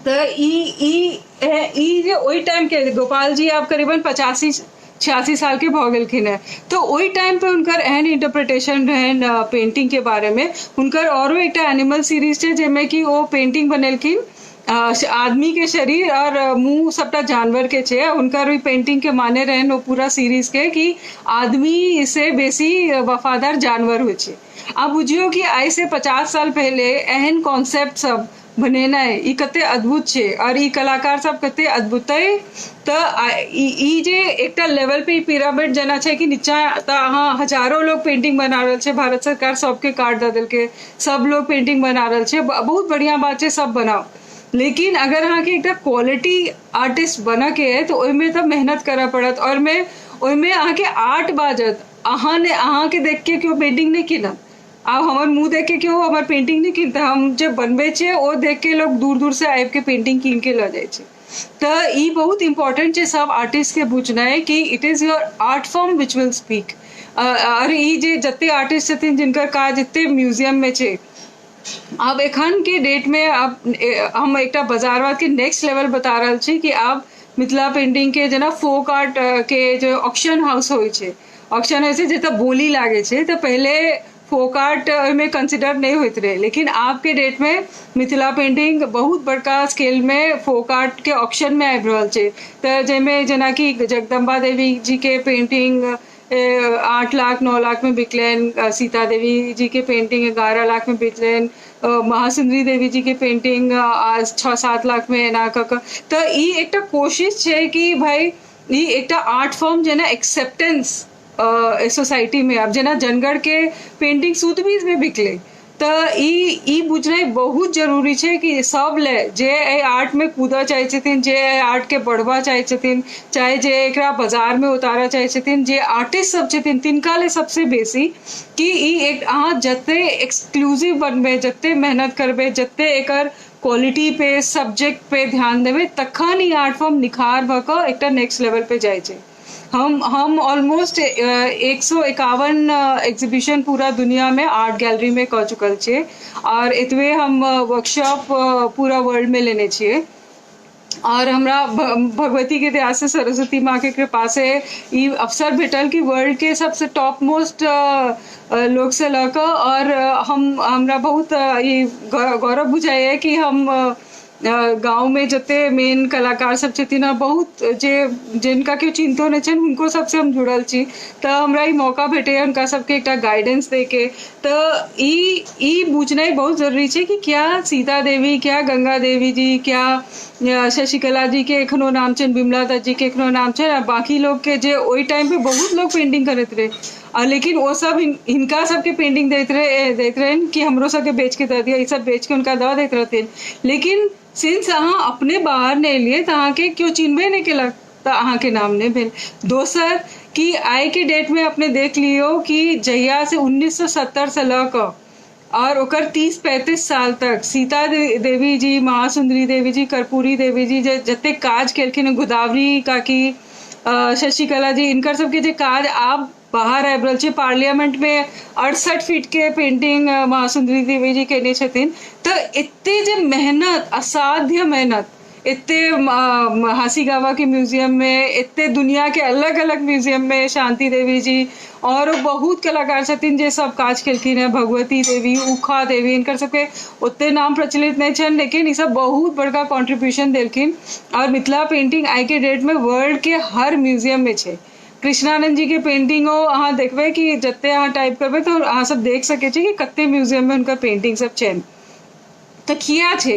तो ई जे ओई टाइम के गोपाल जी आप करीबन 85-86 साल के भ गेलखिन है तो ओई टाइम पे उनकर एहन इंटरप्रिटेशन रहन पेंटिंग के बारे में उनकर औरो एक एनिमल सीरीज छे जेमे कि वो पेंटिंग बनेलखिन आदमी के शरीर और मुंह सबटा जानवर के छे उनकर भी पेंटिंग के माने रहन वो पूरा सीरीज के कि आदमी से बेसी वफादार जानवर हो छे आप बुझियो कि आई से 50 साल पहले एहन कॉन्सेप्ट सब बनेनाय ई कते अद्भुत छे और ई कलाकार सब कते अद्भुत है तो ई जे एकटा लेवल पे पिरामिड जना छे कि नीचा तो हाँ हजारों लोग पेंटिंग बना रहल छे भारत सरकार सबके कार्ड दे देल के सब लोग पेंटिंग बना रहल छे बहुत बढ़िया बात छे सब बनाओ लेकिन अगर अहाँ के एक क्वालिटी आर्टिस्ट बना के है तो ओहिमे तो मेहनत करा पड़त और मैं ओहिमे अहाँ के आर्ट बाजत अहाँ के देख के क्यों पेंटिंग नहीं किनत आप हमार मुंह देख के क्यों हमार पेंटिंग नहीं किनता हम जब बनबे छे वो देख के लोग दूर दूर से आबि के पेंटिंग कीन के ल जाए छे तो ई बहुत इम्पोर्टेंट छे सब आर्टिस्ट के बुझना है कि it is your art form which will speak और ई जे जत्ते आर्टिस्ट छथिन जिनकर काज एते म्यूजियम में छे अब एखन के डेट में अब हम एक बाजारवाद के नेक्स्ट लेवल बता रहल छी कि अब मिथिला पेंटिंग के जेना फोक आर्ट के जो ऑक्शन हाउस होय छे ऑक्शन हाउस जैसे बोली लागे छे तो पहले फोक आर्ट में कंसिडर नहीं होते रहे लेकिन आज के डेट में मिथिला पेंटिंग बहुत बड़का स्केल में फोक आर्ट के ऑक्शन में आबि रहल छे तो जेमे जेना कि जगदम्बा देवी जी के पेंटिंग 8 लाख 9 लाख में बिकलेन सीता देवी जी के पेंटिंग 11 लाख में बिकलेन महासुंदरी देवी जी के पेंटिंग 6-7 लाख में एना तो ई एक कोशिश है कि भाई ई एक आर्ट फॉर्म जेना एक्सेप्टेंस सोसाइटी में अब जेना जनगढ़ के पेंटिंग सूतबीज में बिकले तो ई बुझनाइ बहुत जरूरी है कि सब ले जे आर्ट में कूदा चाहे छथिन जे आर्ट के बढ़वा चाहे छथिन चाहे जे एकरा बाजार में उतारा चाहे छथिन जे आर्टिस्ट सब छथिन तिनका ले सबसे बेसी कि ई एक अहाँ जत्ते एक्सक्लूसिव बनबे जत्ते मेहनत करबे जत्ते एकर क्वालिटी पे सब्जेक्ट पे ध्यान देवे तखन ई आर्ट फॉर्म निखार भ क एकटा नेक्स्ट लेवल पे जाए छे हम ऑलमोस्ट 151 एग्जीबिशन पूरा दुनिया में आर्ट गैलरी में कर चुकल छे और एतवे हम वर्कशॉप पूरा वर्ल्ड में लेने छिए और हमरा भगवती के दया से सरस्वती माँ के कृपा से ये अवसर भेटल कि वर्ल्ड के सबसे टॉप मोस्ट लोग से लक और हमरा बहुत ये गौरव बुझाइए कि हम गांव में जते मेन कलाकार सब छथिन बहुत जे जिनका केओ चिंतो नहीं छन उनको सबसे हम जुड़ल छी तो हमरा ई मौका भेटे उनका सबके एक गाइडेंस दे के तो ई बुझनाइ बहुत जरूरी है कि क्या सीता देवी क्या गंगा देवी जी क्या शशिकला जी के एखनो नाम छन बिमला दत्त जी के एखनो नाम छन बाकी लोग के जे ओई टाइम पे बहुत लोग पेंटिंग करते रहे लेकिन वो सब इनका सबके पेंटिंग देते रहे कि हमरो सबके बेच के दे दिया ये सब बेच के उनका दवा देते रहते लेकिन सिंस अहाँ अपने बाहर नहीं लिए तो अहाँ के क्यों चिन्हबे नहीं केलक तो अहाँ के नाम नहीं भेल दोसर कि आइ के डेट में अपने देख लियो कि जहिया से 1970 से लक और ओकर 30-35 साल तक सीता देवी जी महासुंदरी देवी जी कर्पूरी देवी जी जते काज केलखिन गोदावरी काकी शशिकला जी इनकर सबके जे काज आप बाहर आबि रहल छै पार्लियामेंट में 68 फीट के पेंटिंग महासुंदरी देवी जी केने छथिन तो एते जे मेहनत असाध्य मेहनत एते हासीगावा के म्यूजियम में एते दुनिया के अलग अलग म्यूजियम में शांति देवी जी और बहुत कलाकार छथिन जे सब काज केलखिन है भगवती देवी उखा देवी इनकर सबके ओते नाम प्रचलित नहीं छन लेकिन ये सब बहुत बड़का कॉन्ट्रीब्यूशन देलखिन और मिथिला पेंटिंग आई के डेट में वर्ल्ड के हर म्यूजियम में छे कृष्णानंद जी के पेंटिंग अहाँ देखबे कि जत्ते अहाँ टाइप करबे तो अहाँ सब देख सके छे कि कत्ते म्यूजियम में उनका पेंटिंग सब छे तो किया छे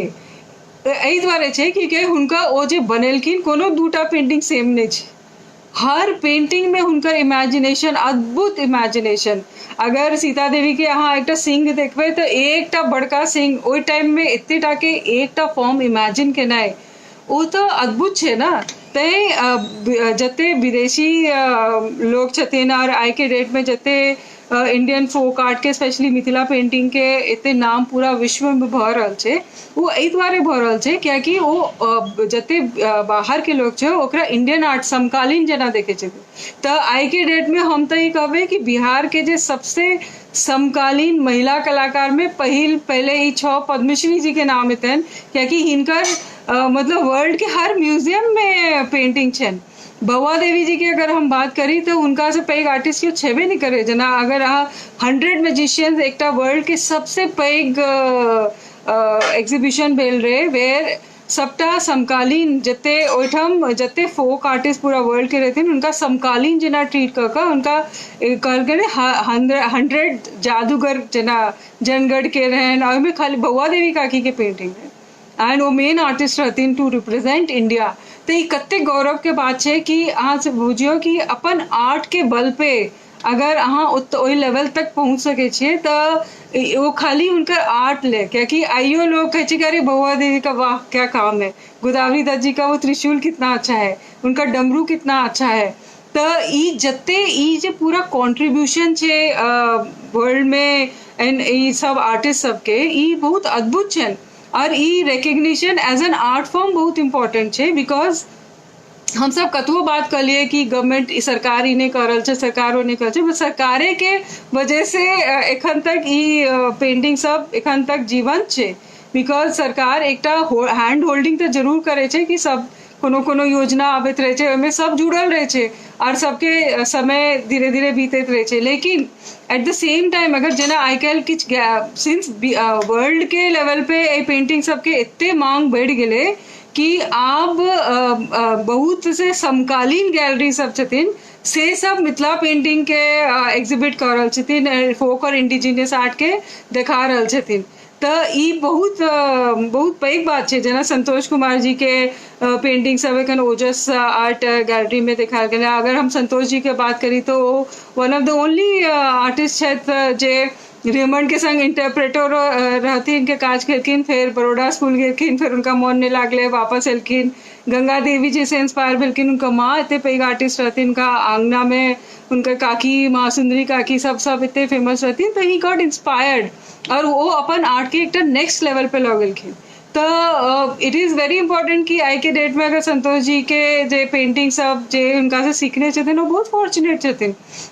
एहि दुआरे छे कि हुनका ओ जे बनेलखिन कोनो दूटा पेंटिंग सेम नहीं छे हर पेंटिंग में हुनकर इमेजिनेशन अद्भुत इमेजिनेशन अगर सीता देवी के अहाँ एकटा सिंह देखबे तो एकटा बड़का सिंह ओई टाइम में एतेटा के एकटा फॉर्म इमेजिन केनाइ ओ तो अद्भुत छे ना जते विदेशी लोग छथिन और आइ के डेट में जते इंडियन फोक आर्ट के स्पेशली मिथिला पेंटिंग के एते नाम पूरा विश्व में भ रहल छै, वो एहि दुआरे भ रहल छै कियाकि वो जते बाहर के लोग छै ओकरा इंडियन आर्ट समकालीन जेना देखे छै। तो आइ के डेट में हम तो ये कहबे कि बिहार के जे सबसे समकालीन महिला कलाकार में पहले ही 6 पद्मश्री जी के नाम एतन, कियाकि हिनकर मतलब वर्ल्ड के हर म्यूजियम में पेंटिंग छन। बउआ देवी जी की अगर हम बात करी तो उनका से पैघ आर्टिस्ट क्यों छेबे नहीं करे, जना अगर 100 मैजिशियंस एक वर्ल्ड के सबसे पैघ एग्जीबिशन भेल रहे वेर सबटा समकालीन जते ओठम जते फोक आर्टिस्ट पूरा वर्ल्ड के रहते उनका समकालीन जना ट्रीट कर उनका कहल के 100 जादूगर जना जनगढ़ के रहन और में खाली बउआ देवी काकी के पेंटिंग है एंड वो मेन आर्टिस्ट रहथिन टू रिप्रेजेंट इंडिया। तो ये कते गौरव के बात है कि अहाँ से बुझियो कि अपन आर्ट के बल पे अगर अहाँ ओहि लेवल तक पहुंच सके छे तो वो खाली उनका आर्ट ले, क्योंकि आइयो लोग कहे कि अरे बउआ देवी का वाह क्या काम है, गोदावरी दत्त जी का वो त्रिशूल कितना अच्छा है, उनका डमरू कितना अच्छा है। तो ई जते ई जे पूरा कंट्रीब्यूशन छे वर्ल्ड में एंड ई सब आर्टिस्ट सबके ई बहुत अद्भुत छन और ई recognition as an art form बहुत इम्पोर्टेंट है। बिकॉज हम सब कतबो बात कर लिए कि गवर्नमेंट सरकार ही नहीं कर रहा है, सरकारों नहीं कर रहा है, सरकारे के वजह से एखन तक ई पेंटिंग सब एखन तक जीवंत है। बिकॉज सरकार एकटा हैंड होल्डिंग तो जरूर करे छे कि सब कोनो योजना आबैत रहे छे, ओहिमे सब जुड़ल रहे छे और सबके समय धीरे धीरे बीतैत रहे छे। लेकिन एट द सेम टाइम अगर जना आइ काल्हि किछ सिंस वर्ल्ड के लेवल पे ए पेंटिंग सबके एते मांग बढ़ गेले कि आब बहुत से समकालीन गैलरी सब छथिन से सब मिथिला पेंटिंग के एग्जिबिट कर रहल छथिन, फोक और इंडिजिनियस आर्ट के देखा रहल छथिन। तो ई बहुत बहुत पैघ बात है। जना संतोष कुमार जी के पेंटिंग सब एखन ओजस आर्ट गैलरी में देखायल गेल। अगर हम संतोष जी के बात करी तो one of the only artist छथि जे रेमंड के संग इंटरप्रेटर रहथिन के काज केलखिन, फिर बड़ौदा स्कूल गेलखिन, फिर उनका मन नहीं लागले वापस एलखिन। गंगा देवी जी से इंस्पायर भेलखिन, उनका माँ इतने पैघ आर्टिस्ट रहथिन, उनका आंगना में उनका काकी माँ सुंदरी काकी सब इतने फेमस रहथिन। तो ही गॉट इंस्पायर्ड और वो अपन आर्ट के एक नेक्स्ट लेवल पे लऽ गेलखिन। तो इट इज़ वेरी इंपॉर्टेंट कि आइ के डेट में अगर संतोष जी के जे पेंटिंग सब जे उनका से सीखने छथिन वो बहुत फॉर्चुनेट छथिन।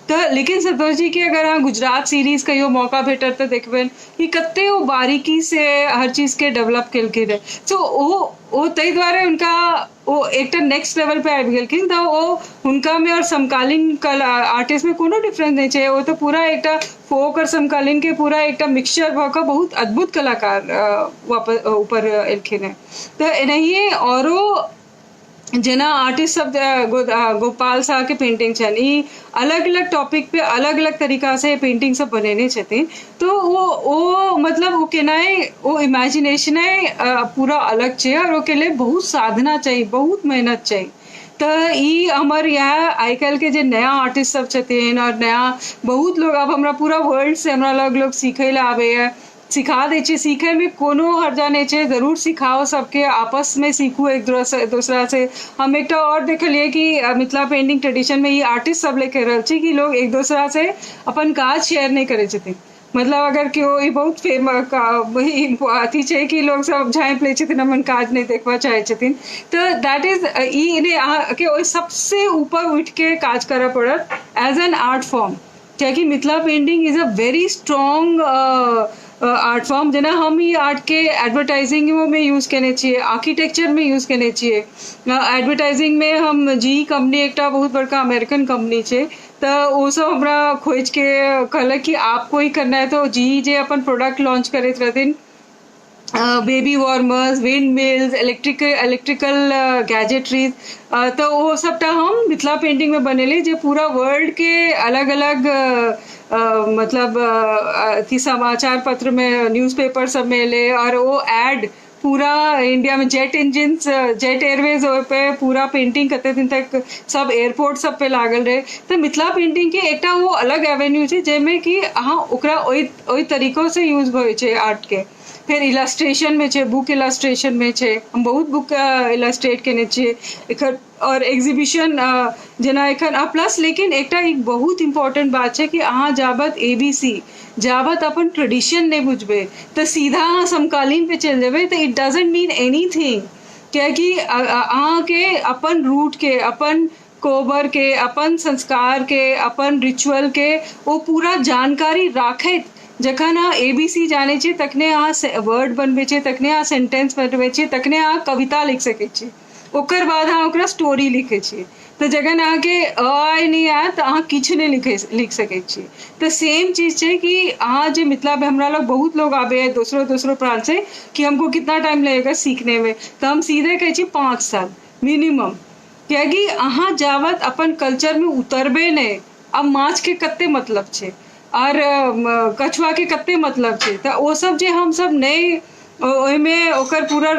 तो लेकिन संतोष जी के अगर अहाँ गुजरात सीरीज कहियो मौका भेटत तो देखबेन कि कते वो बारीकी से हर चीज के डेवलप केलखिन है। सो वो तै द्वारे उनका वो एक नेक्स्ट लेवल पे आबि गेलखिन। तो वो उनका में और समकालीन कला आर्टिस्ट में कोनो डिफरेंस नहीं है। वो तो पूरा एक फोक और समकालीन के पूरा एक मिक्सचर भ के बहुत अद्भुत कलाकार वापस ऊपर एलखिन है। तो एनाहिए औरो जना आर्टिस्ट सब गोपाल शाह के पेंटिंग छन, ई अलग अलग टॉपिक पे अलग अलग तरीका से पेंटिंग सब बनेने छथिन। तो वो मतलब वो केनाय वो इमेजिनेशन पूरा अलग छे और ओके लिए बहुत साधना चाहिए, बहुत मेहनत चाहिए। तो ई हमर यहाँ आइ काल्हि के जे नया आर्टिस्ट सब छथिन और नया बहुत लोग अब हमरा पूरा वर्ल्ड से हमरा लग लोग सीखे ला आबे है, सिखा दे छे। सीखे में कोनो हर्जा नहीं छे, जरूर सिखाओ, सबके आपस में सीखू एक दूसरा से। हम एक और देखलिए कि मिथिला पेंटिंग ट्रेडिशन में ये आर्टिस्ट सब लेके रहल छी कि लोग एक दूसरा से अपन काज शेयर नहीं करे छथिन। मतलब अगर केओ ई बहुत फेमस अथी छै कि लोग सब झाँपि लै छथिन, अपन काज नहीं देखबा चाहे छथिन। तो दैट इज ई ने अहाँके ओहि सबसे ऊपर उठ के काज करऽ पड़त एज एन आर्ट फॉर्म, कियाकि Mithila painting is a very strong art form. जना हम ई आर्ट के एडवर्टाइजिंग में यूज केने छिए, आर्किटेक्चर में यूज केने छिए। एडवर्टाइजिंग में हम जी कंपनी एक बहुत बड़का अमेरिकन कंपनी छे, तो वो सब हमरा खोज के कहलक कि आपको ही करना है। तो जी जे अपन प्रोडक्ट लॉन्च करैत रहथिन, baby warmers, wind mills, electrical gadgetries, तो वो सबटा हम मिथिला पेंटिंग में बनेले जे पूरा वर्ल्ड के अलग अलग मतलब अथी समाचार पत्र में न्यूज़पेपर सब में ले। और वो एड पूरा इंडिया में जेट इंजिन्स जेट एयरवेज पे पूरा पेंटिंग करते दिन तक सब एयरपोर्ट सब पे लागल रहे। तो मिथिला पेंटिंग के एक वो अलग एवेन्यू है जेमें कि अहाँ ओकरा ओई तरीकों से यूज होय छै आर्ट के। फिर इलस्ट्रेशन में छे, बुक इलस्ट्रेशन में छे, हम बहुत बुक इलस्ट्रेट केने छिए। एकर और एग्जीबिशन जेना एखन प्लस लेकिन एकटा एक बहुत इम्पोर्टेंट बात है कि अहाँ जाबत ABC जाबत अपन ट्रेडिशन नहीं बुझबे तो सीधा अहाँ समकालीन पे चल जेबे तो इट डजेंट मीन एनीथिंग, क्योंकि अहाँ के अपन रूट के, अपन कोबर के, अपन संस्कार के, अपन रिचुअल के वो पूरा जानकारी राखैत जखन अहाँ ABC जाने छी तखने अहाँ वर्ड बनबे छी, तखने अहाँ सेंटेंस बनबे छी, तखने अहाँ कविता लिख सकै छी, ओकर बाद अहाँ ओकरा स्टोरी लिखे छी। तो जखन अहाँके आइ नहीं आयत तो अहाँ किछु नहीं लिख सकै छी। तो सेम चीज है कि अहाँ जे मिथिला में हमरा लोग बहुत लोग आबे है दूसरों प्रांत से कि हमको कितना टाइम लगेगा सीखने में, तो हम सीधे कहै छी 5 साल मिनिमम, क्योंकि अहाँ जावत अपन कल्चर में उतरबे नहीं। अब माछ के कते मतलब छे और कछुआ के कते मतलब छे, तो वो सब जे हम सब नहीं ओहिमे ओकर पूरा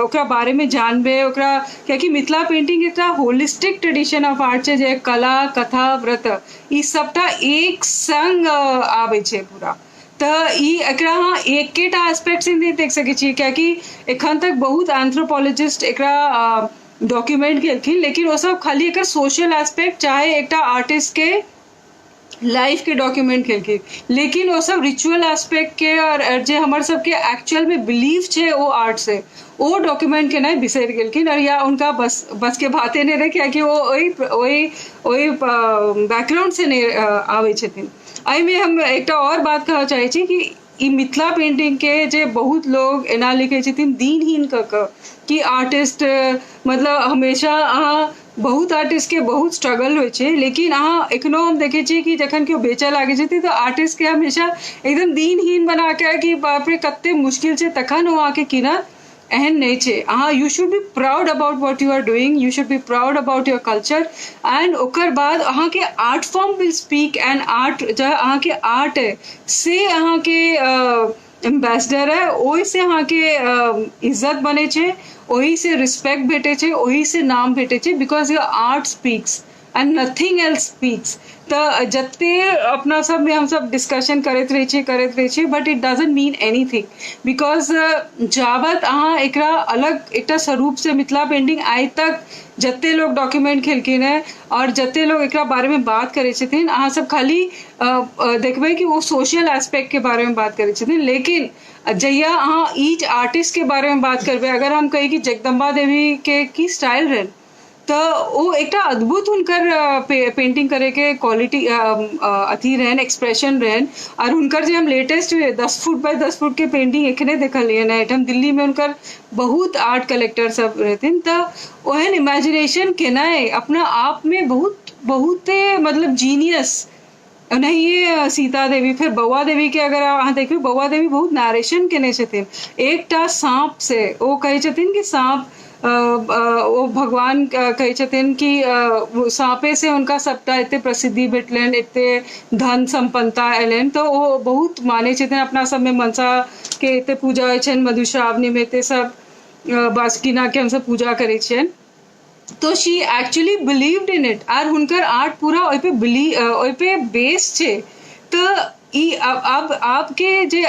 ओकरा बारे में जानबे ओकरा, क्योंकि मिथिला पेंटिंग एकटा होलिस्टिक ट्रेडिशन ऑफ आर्ट है जे कला कथा व्रत ई सबटा एक संग आबै छै पूरा। तो ई एकरा अहाँ एकेटा एस्पेक्ट से नहीं देख सकै छी, क्योंकि एखन तक बहुत एंथ्रोपोलॉजिस्ट एकरा डॉक्यूमेंट केलखिन, लेकिन वो सब खाली एकर सोशल एस्पेक्ट चाहे एकटा आर्टिस्ट के लाइफ के डॉक्यूमेंट केलखिन, लेकिन वो सब रिचुअल एस्पेक्ट के और जे हमर सबके एक्चुअल में बिलीफ छे वो आर्ट से वो डॉक्यूमेंट के नहीं बिसर गेलखिन, और या उनका बस के बातें नहीं रहे, क्योंकि वो वही बैकग्राउंड से नहीं आवे छथिन। एहि में हम एक और बात कहना चाहे छी कि ई मिथिला पेंटिंग के जे बहुत लोग एना लिखे छथिन दीनहीन क कि आर्टिस्ट मतलब हमेशा अहाँ बहुत आर्टिस्ट के बहुत स्ट्रगल होइ छै, लेकिन अहाँ एखनो हम देखे छी कि जखन केओ बेचऽ लागे छथिन तो आर्टिस्ट के हमेशा एकदम दीनहीन बना के कि बाप रे कते मुश्किल छै तखन वो आके कीनत, एहन नहीं छे। अहाँ you should be proud about what you are doing, you should be proud about your culture, and ओकर बाद अहाँ के art form will speak, and art जो अहाँ के आर्ट है से अहाँ के एम्बेसडर है, ओहि से अहाँ के इज्जत बने छे, ओही से रिस्पेक्ट भेटे छे, ओही से नाम भेटे छे, because your art speaks and nothing else speaks. तो जत्ते अपना सब में हम सब डिस्कशन करते रहे छे but it doesn't mean anything, because जावत अहाँ एकरा अलग एकटा स्वरूप से मिथिला पेंटिंग आइ तक जत्ते लोग डॉक्यूमेंट खेलखिन है और जत्ते लोग एकरा बारे में बात करे छथिन, अहाँ सब खाली देखबे कि वो सोशल एस्पेक्ट के बारे में बात करे छथिन, लेकिन जहिया अहाँ ईच आर्टिस्ट के बारे में बात करबे, अगर हम कही कि जगदम्बा देवी के की स्टाइल रहन तो वो एक अद्भुत उनकर पेंटिंग करे के क्वालिटी अथी रहन, एक्सप्रेशन रहन, और उनकर जो हम लेटेस्ट 10 फुट बाय 10 फुट के पेंटिंग एखने देखलिए ना हम दिल्ली में, उनकर बहुत आर्ट कलेक्टर सब रहथिन, तो ओहन इमेजिनेशन केना अपना आप में बहुत मतलब जीनियस नहीं ये सीता देवी। फिर बउआ देवी के अगर अहाँ देखियो, बउआ देवी बहुत नरेशन केने छथिन, एकटा सांप से वो कहे छथिन कि सांप वो भगवान कहे छथिन कि सांपे से उनका सबटा एते प्रसिद्धि भेटलन, एते धन संपन्नता एलन, तो वो बहुत माने छथिन। अपना सब में मनसा के एते पूजा होइ छन, मधुश्रावणी में एते सब बासुकीना के हम सब पूजा करे छन, तो she actually believed in it, और हुनकर आर्ट पूरा ओइ पे बेस छे। तो ई अब आपके जे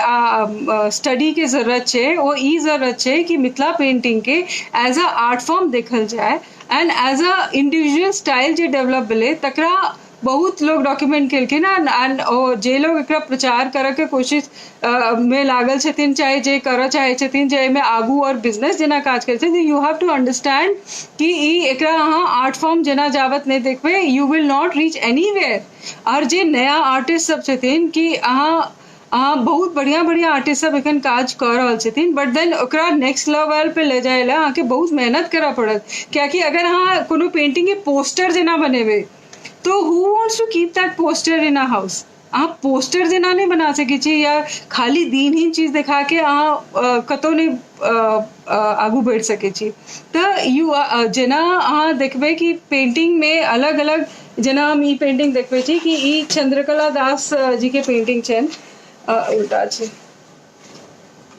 स्टडी के जरूरत है वो ई जरूरत है कि मिथिला पेंटिंग के एज अ आर्ट फॉर्म देखल जाए, and as a individual style जे डेवलप भेले तकरा बहुत लोग डॉक्यूमेंट केलखिन, एंड जे लोग एकरा प्रचार करे के कोशिश में लागल छथिन, चाहे जे करऽ चाहे छथिन, जे में आगू और बिजनेस जेना काज करे छथिन, यू हैव टू अंडरस्टैंड कि ई एकरा अहाँ आर्ट फॉर्म जेना जावत नहीं देखबे you will not reach anywhere. और जे नया आर्टिस्ट सब छथिन कि अहाँ बहुत बढ़िया आर्टिस्ट सब एखन काज कर रहल छथिन, बट देन ओकरा नेक्स्ट लेवल पे ले जाए ला अहाँके बहुत मेहनत करऽ पड़त, कियाकि अगर अहाँ कोनो पेंटिंग के पोस्टर जेना बनेबे तो who wants to keep that poster in a house. आप पोस्टर जेना नहीं बना सकै छी, या खाली दीनहीन चीज दिखा के अहाँ कतौ नहीं आगू बढ़ सकै छी। तो यू जेना अहाँ देखबे कि पेंटिंग में अलग अलग, जेना हम ई पेंटिंग देखबे छी कि ई चंद्रकला दास जी के पेंटिंग छन, उल्टा छै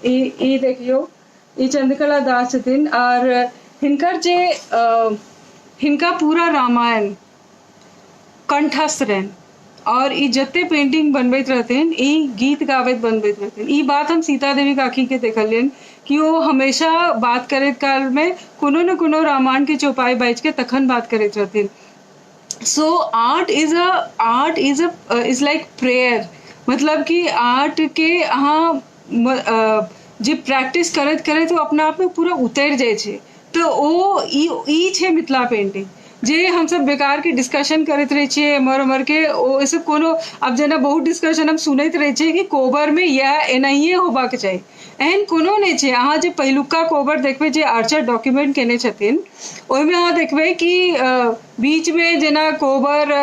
ई देखियो, ई चंद्रकला दास छथिन, और हिनकर जे हिनका पूरा रामायण कंठस्थ रहन, और ई जत्ते पेंटिंग बनबैत रहथिन, ई गीत गाबैत बनबैत रहथिन। ई बात हम सीता देवी काकी के देखलियन कि वो हमेशा बात करैत काल में कोनो न कोनो रामायण के चौपाई बाइज के तखन बात करैत रहथिन। So art is like prayer, मतलब कि आर्ट के अहाँ जे प्रैक्टिस करैत करैत वो अपना आप में पूरा उतर जाए छे। तो ओ ई छे मिथिला पेंटिंग, जे हम सब बेकार के डिस्कशन करते रहे छिए एमर के, ओ ऐसे कोनो अब जना बहुत डिस्कशन हम सुनते रहे छिए कि कोबर में यह एनाहिए होबाक चाहिए, एहन कोनो नहीं छे। अहाँ जे पहिलुका कोबर देखबे जे आर्चर डॉक्यूमेंट केने छथिन, ओहिमे अहाँ देखबे कि बीच में जना कोबर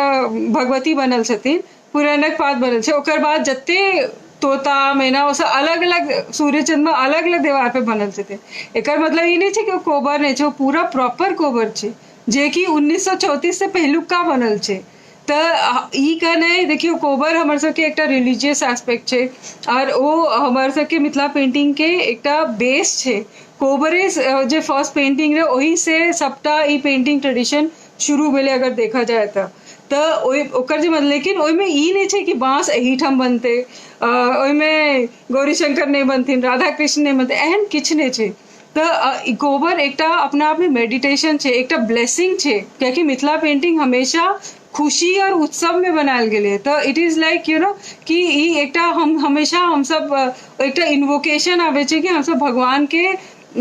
भगवती बनल छथिन, पुरानक पात बनल छे, ओकर बाद जत्ते तोता मैना वो सब अलग अलग सूर्य चंद्रमा अलग अलग दीवार पे बनल छथिन। एकर मतलब ई नहीं छे कि वो कोबर नहीं छे, वो पूरा प्रॉपर कोबर छे, जे कि 1934 से पहिलुका बनल छे। तो ई का नहीं देखियो, कोबर हमर सबके एकटा रिलीजियस एस्पेक्ट छे, और वो हमर सबके मिथिला पेंटिंग के एकटा बेस छे। कोबरे जे फर्स्ट पेंटिंग रहे, वही से सबटा ई पेंटिंग ट्रेडिशन शुरू भेले अगर देखा जाए तो ओकर जे मतलब, लेकिन ओइमे ई नहीं छे कि बांस एहिठाम बनते, ओइमे गौरी शंकर नहीं बनथिन, राधा कृष्ण नहीं बनते, एहन किछ नहीं छे। तो कोबर एकटा अपना आप में मेडिटेशन छे, एकटा ब्लेसिंग छे, क्योंकि मिथिला पेंटिंग हमेशा खुशी और उत्सव में बनायल गेले। तो it is like you know कि ई एकटा हम हमेशा हम सब एकटा इन्वोकेशन आवे छे कि हम सब भगवान के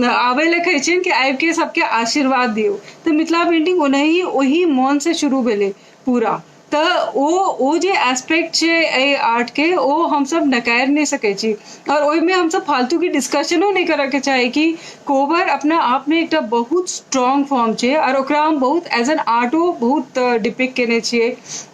आवे ले कहै छियन कि आबि के सबके आशीर्वाद दियो। तो मिथिला पेंटिंग ओही मन से शुरू भेले पूरा। तो ओ जे एस्पेक्ट छे ए आर्ट के, ओ हम सब नकार नहीं सके छी, और ओहि में हम सब फालतू की डिस्कशनो नहीं करे के चाहे कि कोबर अपना आप में एक बहुत स्ट्रॉन्ग फॉर्म छे, और ओकरा हम बहुत एज एन आर्टो बहुत डिपिक्ट केने छिए।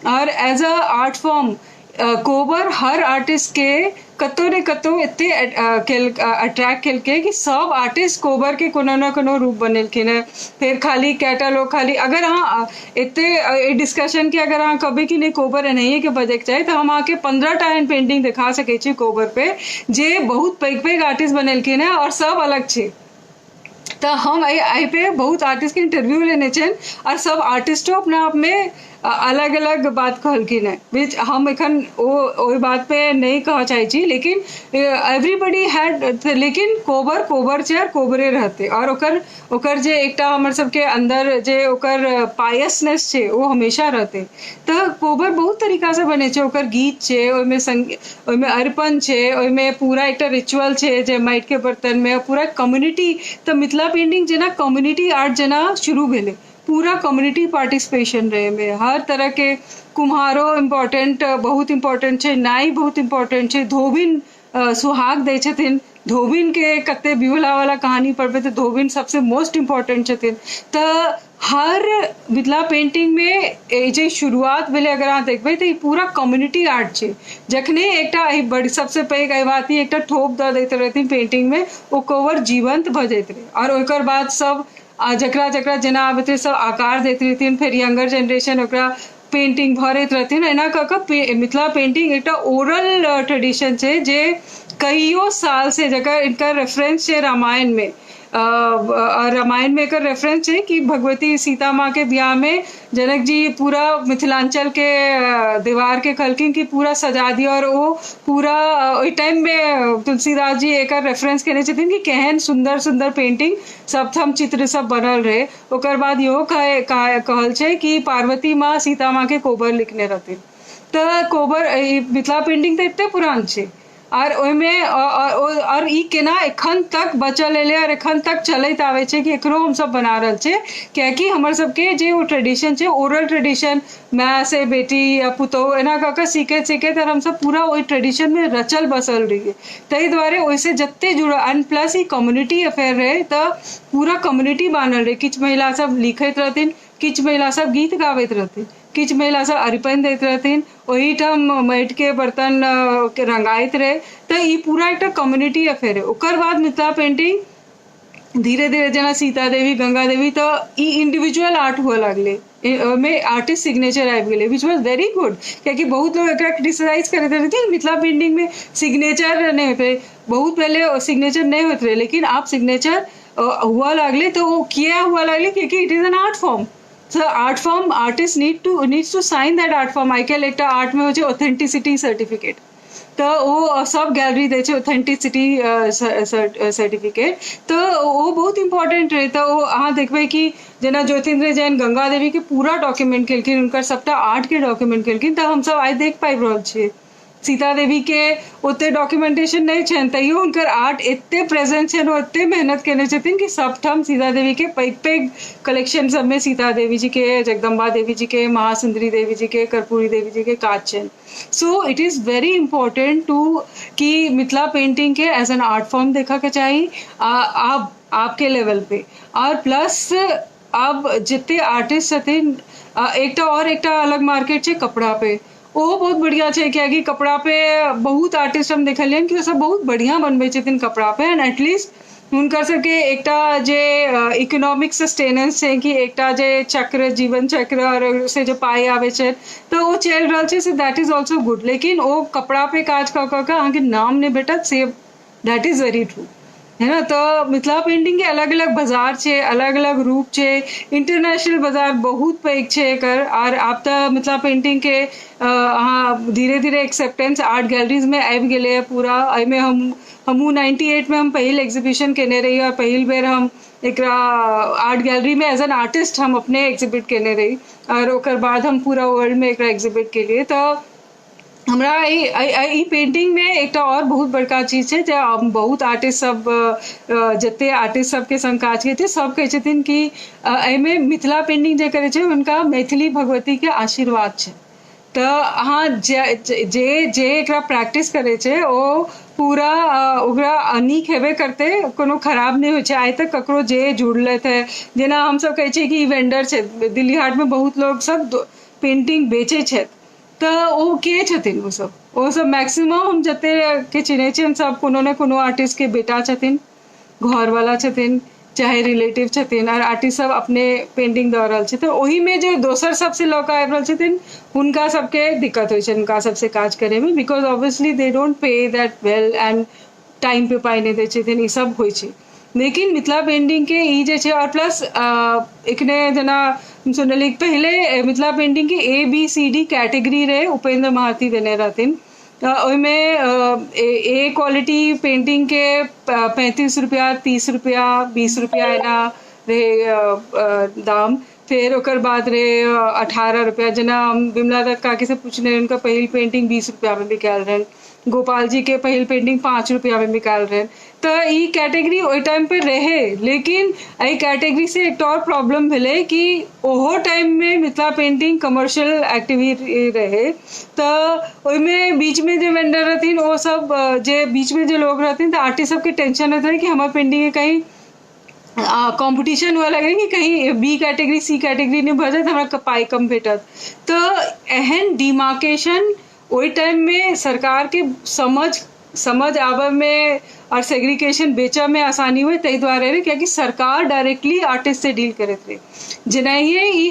और एज अ आर्ट फॉर्म कोबर हर आर्टिस्ट के कतो ने कतो एते अट्रैक्ट केलके कि सब आर्टिस्ट कोबर के कोनो न कोनो रूप बनेलखिन है। फिर खाली कैटलॉग खाली अगर हाँ एते डिस्कशन के अगर हाँ कभी कि नहीं कोबर एनाहिए के बजे के चाहे, तो हम आके 15 टा एहन पेंटिंग दिखा सके छी कोबर पे, जे बहुत पैघ पैघ आर्टिस्ट बनेलखिन है और सब अलग छे। तो हम आई पे बहुत आर्टिस्ट के इंटरव्यू लेने छन, और सब आर्टिस्टों अपना आप में अलग अलग बात कहलखिन है, विच हम एखन ओई बात पे नहीं कह चाहे छी, लेकिन एवरीबडी हैड, लेकिन कोबर छे और कोबरे रहते, और ओकर जे एकटा हमर सबके अंदर जे ओकर पायसनेस छे वो हमेशा रहते। तो कोबर बहुत तरीका से बने छे, ओकर गीत छे, ओइमे अर्पण छे, ओइमे पूरा एकटा रिचुअल छे जे माइट के बर्तन में पूरा कम्युनिटी। तो मिथिला पेंटिंग जना कम्युनिटी आर्ट जना शुरू भेले, पूरा कम्युनिटी पार्टिसिपेशन रहे में, हर तरह के कुम्हारो इम्पोर्टेंट बहुत इम्पोर्टेंट छे, नाई बहुत इम्पोर्टेंट छे, धोबिन सुहाग दै छथिन, धोबिन के कते बिहुला वाला कहानी पढ़बे तो धोबिन सबसे मोस्ट इम्पोर्टेंट छथिन। तो हर मिथिला पेंटिंग में जे शुरुआत भेले अगर अहाँ देखबै तो पूरा कम्युनिटी आर्ट छे। जखने एकटा बड़ी सबसे पैघ बात एकटा ठोप दऽ दैत रहथिन पेंटिंग में, ओ कोबर जीवंत भऽ जाइत रहे, और ओकर बाद सब जकरा जकरा जेना आबैत रहे सब आकार दैत रहथिन, फिर यंगर जनरेशन ओकरा पेंटिंग भरैत रहथिन। एना कऽ कऽ मिथिला पेंटिंग एकटा ओरल ट्रेडिशन छे, जे कईयो साल से जकर इनका रेफरेंस छे रामायण में। रामायण में एकर रेफरेंस है कि भगवती सीता माँ के ब्याह में जनक जी पूरा मिथिलांचल के दीवार के कहलखिन कि पूरा सजा दिया, और वो पूरा ओई टाइम में तुलसीदास जी एकर रेफरेंस केने छथिन कि केहन सुंदर सुंदर पेंटिंग सब थम चित्र सब बनल रहे। ओकर बाद इहो कहल छे कि पार्वती माँ सीता माँ के कोबर लिखने रहथिन। तो कोबर मिथिला पेंटिंग तो एते पुरान छे, और ओइमे और ई केना एखन तक बचल एले और एखन तक चलैत आवे छे कि एकरो हम सब बना रहल छे, कियाकि हमर सबके जे वो ट्रेडिशन छे ओरल ट्रेडिशन, माँ से बेटी या पुतोह एना कऽ कऽ सीखैत और हम सब पूरा ओई ट्रेडिशन में रचल बसल रहिए। ताहि दुआरे ओइसे जत्ते जुड़ल, and plus E community affair रहे, तो पूरा कम्युनिटी बानल रहे। किछ महिला सब लिखैत रहथिन, किछ महिला सब गीत गाबैत रहथिन, किछ महिला सब अरिपन दैत रहथिन, ओही ठाम माटि के बर्तन के रंगाइत रहे। तो ई पूरा एक कम्युनिटी अफेयर है। ओकर बाद मिथिला पेंटिंग धीरे धीरे जना सीता देवी गंगा देवी, तो ई इंडिविजुअल आर्ट हुआ लगले, में आर्टिस्ट सिग्नेचर आबि गेले, विच वाज वेरी गुड, क्योंकि बहुत लोग एकरा क्रिटिसाइज करते रहते मिथिला पेंटिंग में सिग्नेचर नहीं होते, बहुत पहले सिग्नेचर नहीं होते रहे, लेकिन आप सिग्नेचर हुआ लगले। तो वो किया हुआ लगले क्योंकि it is an art form, So art form artist needs to sign that art form. आइकाल्हि एकटा आर्ट में होचे ऑथेंटिसिटी सर्टिफिकेट, तो वो सब गैलरी दे छे ऑथेंटिसिटी सर्टिफिकेट, तो वो बहुत इंपॉर्टेंट रहे। तो वो अहाँ देखबे कि जेना ज्योतिन्द्र जैन गंगा देवी के पूरा डॉक्यूमेंट केलखिन, उनकर सबटा आर्ट के डॉक्यूमेंट केलखिन, तो हम सब आइ देख पाबि रहल छियै। सीता देवी के ओते डॉक्यूमेंटेशन नहीं छन, तैयो उनकर आर्ट एते प्रेजेंट छन, एते मेहनत केने छथिन कि सबठाम सीता देवी के पैघ पैघ कलेक्शन सब में सीता देवी जी के, जगदम्बा देवी जी के, महासुंदरी देवी जी के, कर्पूरी देवी जी के काज छन। So it is very important to कि मिथिला पेंटिंग के एज एन आर्ट फॉर्म देखा के चाहिए आप आपके लेवल पे। और प्लस अब जितने आर्टिस्ट छथिन, एक अलग मार्केट है कपड़ा पे, वो बहुत बढ़िया है क्या कि कपड़ा पे बहुत आर्टिस्ट हम देखलियन कि वो सब बहुत बढ़िया बनबे छथिन कपड़ा पे, एंड एटलीस्ट उनकर सबके एकटा जे इकोनॉमिक सस्टेनेंस है कि एकटा जे चक्र, जीवन चक्र और से जो पाई आवे छे, तो वो चल रहल छे, so that is also good. लेकिन वो कपड़ा पे काज क क अहाँ के नाम नहीं भेटत, say that is very true, है ना। तो मिथिला पेंटिंग के अलग अलग बाजार छे, अलग अलग रूप छे, इंटरनेशनल बाजार बहुत पैघ छे एकर। और आब तो मिथिला पेंटिंग के अहाँ धीरे धीरे एक्सेप्टेंस आर्ट गैलरीज में आबि गेले है पूरा। एहिमे हमहूँ 98 में हम पहिल एग्जीबिशन केने रही, और पहिल बेर हम एकरा आर्ट गैलरी में एज एन आर्टिस्ट हम अपने एग्जिबिट केने रही, और ओकर बाद हम पूरा वर्ल्ड में एकरा एग्जिबिट केलिए। तो हमरा ई पेंटिंग में एक और बहुत बड़का चीज है, जो बहुत आर्टिस्ट सब जते आर्टिस्ट सबके संग काज किए थे, सब कहै छथिन कि एहिमे मिथिला पेंटिंग जे करे छै उनका मैथिली भगवती के आशीर्वाद छै। तो अहाँ जे एकरा प्रैक्टिस करे छै ओ पूरा ओकरा नीक हेबे करते, कोनो खराब नहीं होइ छै। आइ तक ककरो जे जुड़लथि है, जेना हम सब कहै छियै कि वेंडर छै, दिल्ली हाट में बहुत लोग सब पेंटिंग बेचे छै, तो वो के छथिन वो सब मैक्सिमम हम जते के चिन्हे छियन सब कोनो ने कोनो आर्टिस्ट के बेटा छथिन, घर वाला छथिन, चाहे रिलेटिव छथिन, और आर्टिस्ट सब अपने पेंटिंग दऽ रहल छै। तो ओही में जो दोसर सबसे लऽ कऽ आबि रहल छथिन, हुनका सबके दिक्कत होइ छै हुनका सबसे काज करे में, because obviously they don't pay that well, and time पे पाई नहीं दै छथिन, ई सब होइ छै। लेकिन मिथिला पेंटिंग के ई जे छै, और प्लस एकने जेना सुनली पहले मिथिला पेंटिंग के ABCD कैटेगरी रहे, उपेंद्र महाती देने रहथिन। ओहिमे ए क्वालिटी पेंटिंग के 35 रुपया, 30 रुपया, 20 रुपया एना रहे दाम। फिर ओकर बाद रहे 18 रुपया, जेना हम विमला दत्त काकी से पूछने, उनका पहिल पेंटिंग 20 रुपया में बिकायल रहन। गोपाल जी के पहिल पेंटिंग 5 रुपया में बिकायल रहन। तो ई कैटेगरी ओहि टाइम पे रहे, लेकिन एहि कैटेगरी से एक और प्रॉब्लम भेले कि ओहो टाइम में मिथिला पेंटिंग कमर्शियल एक्टिविटी रहे। तो ओहिमे बीच में जो वेंडर रहथिन, वो सब जे बीच में जो लोग रहथिन, तो आर्टिस्ट सबके टेंशन रहते कि हमारे पेंटिंग के कहीं कंपटीशन हुआ लगे कि कहीं B कैटेगरी C कैटेगरी नहीं भर जाए, तो हमारा पाई कम भेटत। तो एहन डिमार्केशन ओहि टाइम में सरकार के समझ आबे में और सेग्रीगेशन बेचा में आसानी हुई, तई द्वारे रहे क्योंकि सरकार डायरेक्टली आर्टिस्ट से डील करे थे। जेनाहिए ई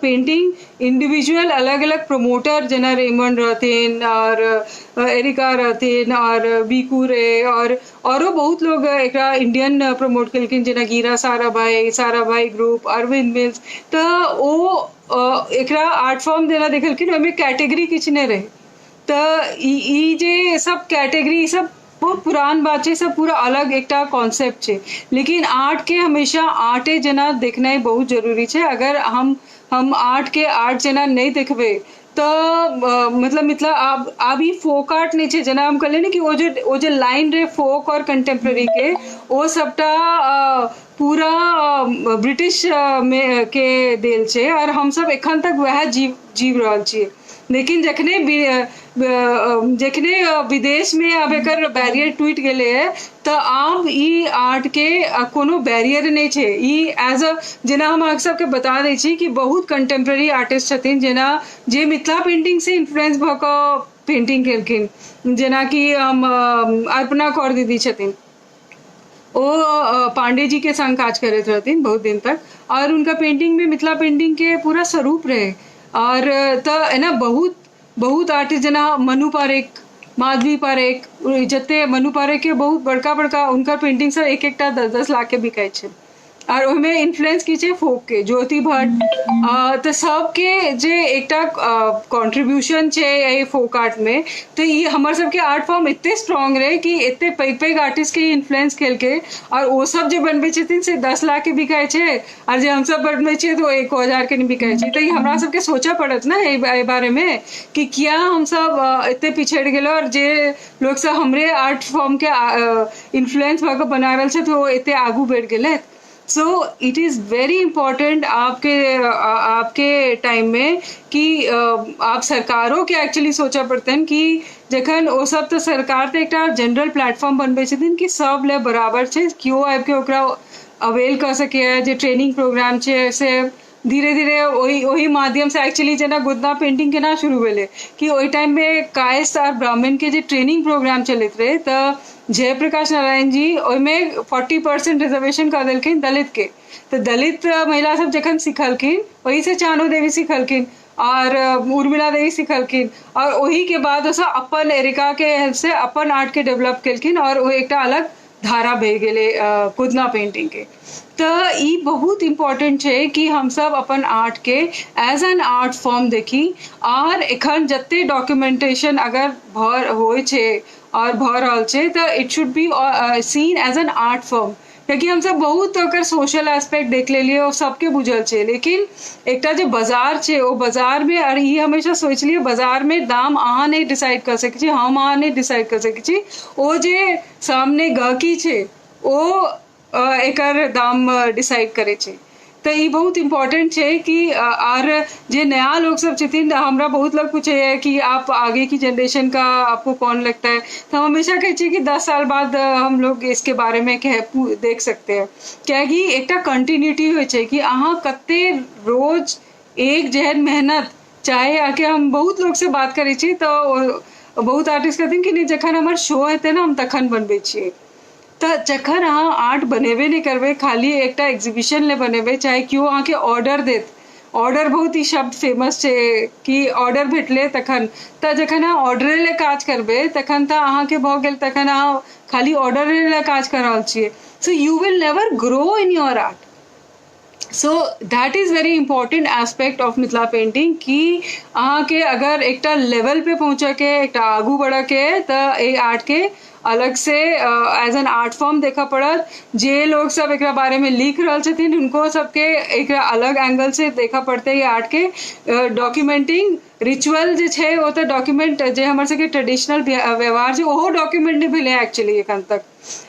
पेंटिंग इंडिविजुअल अलग अलग प्रमोटर जेना रेमंड रहथिन, और एरिका रहथिन, और बीकू रे, और बहुत लोग एकरा इंडियन प्रमोट केलखिन, जेना गीरा साराभाई ग्रुप, अरविंद मिल्स। तो वो एकरा आर्ट फॉर्म देना देखलखिन, ओहिमे कैटेगरी किछ नहीं रहे। तो ई जे सब कैटेगरी सब बहुत पुरान बात है, सब पूरा अलग एक कॉन्सेप्ट है। लेकिन आर्ट के हमेशा आर्टे जना देखना बहुत जरूरी है। अगर हम आर्ट के आर्ट जना नहीं देखबे, तो मतलब आब ई फोक आर्ट नहीं है। जना हम कहले ना कि वो जो लाइन रहे फोक और कंटेम्प्रेरी के, वो सबटा पूरा ब्रिटिश में के देल छे, और हम सब एखन तक वह जीव रहल छिए। लेकिन जखने विदेश में अब एकर बैरियर टूट गेले है, तो आब ई आर्ट के कोनो बैरियर नहीं छे। ई एज जेना हम अहाँ सबके बता दै छी कि बहुत कंटेम्प्रेरी आर्टिस्ट छथिन, जेना जे मिथिला पेंटिंग से इन्फ्लुएंस भऽ कऽ पेंटिंग केलखिन, जेना कि हम अर्पणा कौर दीदी छथिन, वो पांडे जी के संग काज करते रहथिन बहुत दिन तक, और उनका पेंटिंग में मिथिला पेंटिंग के पूरा स्वरूप रहे। और तो है ना बहुत आर्टिस्ट जना मनु पारेख, माधवी पारेख, जते मनु पारेख के बहुत बड़का उनका पेंटिंग सब एक 10-10 लाख के बिकाय छे। और ओहिमे इन्फ्लुएंस कीजिए फोक के ज्योति भट्ट तो सबके जे एकटा कंट्रीब्यूशन छे ये फोक आर्ट में, तो ये हमर सबके आर्ट फॉर्म इतने स्ट्रांग रहे कि इतने पैघ पैघ आर्टिस्ट के इन्फ्लुएंस केल के, और वो सब जो बनबे छथिन से 10 लाख के बिकाय छे, और जो हम सब बनबे छियै तो 1,000 के नहीं बिकाय छे। तो ये हमरा सबके सोचा पड़त ना ए बारे में कि क्या हम सब इतने पिछड़ गेलो, और जे लोग सब हमरे आर्ट फॉर्म के इन्फ्लुएंस भऽ के बनावल छे तो इतने आगू बढ़ गेले। सो इट इज़ वेरी इम्पॉर्टेंट आपके टाइम में कि आप सरकारों के एक्चुअली सोचा पड़ते हैं कि जखन ओ सब तो सरकार तो एक जनरल प्लेटफॉर्म बनबे छथिन कि सब ले बराबर छे, क्यों आबि ओकरा अवेल कर सके, जे ट्रेनिंग प्रोग्राम छे से धीरे धीरे वही माध्यम से एक्चुअली जना गुदना पेंटिंग के ना शुरू भेले कि ओई टाइम में कायस्थ और ब्राह्मण के जे ट्रेनिंग प्रोग्राम चलत रहे, तो जयप्रकाश नारायण जी ओहिमे 40% रिजर्वेशन कर दिलखिन दलित के। तो दलित महिला सब जखन सिखलखिन, वही से चानो देवी सिखलखिन और उर्मिला देवी सिखलखिन, और वही के बाद ओसा अपन एरिका के हेल्प से अपन आर्ट के डेवलप केलखिन, और वो एक अलग धारा बह गेले खुदना पेंटिंग के। तो ये बहुत इम्पोर्टेंट है कि हम सब अपन आर्ट के एज एन आर्ट फॉर्म देखी, और एखन जत्ते डॉक्यूमेंटेशन अगर भर होय छे और भऽ रहल छे तो it should be seen as an art form, क्योंकि हम सब बहुत ओकर सोशल एस्पेक्ट देख लेलिए और सबके बुझल छे, लेकिन एकटा जो बाजार छे वो बाजार में, और ये हमेशा सोच लिए बाजार में दाम अहाँ नहीं डिसाइड कर सके छी, हम अहाँ नहीं डिसाइड कर सके छी, वो जे सामने गहकी छे वो एकर दाम डिसाइड करे छे। तो ये बहुत इम्पोर्टेंट है कि और जे नया लोग सब छथिन, हमरा बहुत लोग पूछे है कि आप आगे की जनरेशन का आपको कौन लगता है, तो हम हमेशा कहते हैं कि 10 साल बाद हम लोग इसके बारे में देख सकते हैं, क्या कि एक कंटिन्यूटी हो कि अहाँ कते रोज एक जहन मेहनत, चाहे आके हम बहुत लोग से बात करे छी तो बहुत आर्टिस्ट कहते हैं कि नहीं जखन हमार शो हेते ना हम तखन बनबे छियै। तो जखन अहाँ आर्ट बनेबे नहीं करबे, खाली एक एग्जीबिशन ले बनेबे, चाहे क्यों अहाँ के ऑर्डर देत, ऑर्डर बहुत ही शब्द फेमस है कि ऑर्डर भेटले तखन, तो जखन अहाँ ऑर्डर ले काज करबे तखन तो अहाँ के भऽ गेल, तखन अहाँ खाली ऑर्डर ले काज कर रहल छियै, so you will never grow in your art. So that is very important aspect of Mithila painting कि अहाँ के अगर एक लेवल पे पहुँचे के, एक आगू बढ़ के, तो ये आर्ट के अलग से एज एन आर्ट फॉर्म देखा पड़त। जे लोग सब एक बारे में लिख रहे छथिन उनको सबके एक अलग एंगल से देखा पड़ते ये आर्ट के डॉक्यूमेंटिंग रिचुअल जे छे वो तो डॉक्यूमेंट जे हमर सबके ट्रेडिशनल व्यवहार छे ओहो डॉक्यूमेंट नहीं भेले एक्चुअली एखन तक।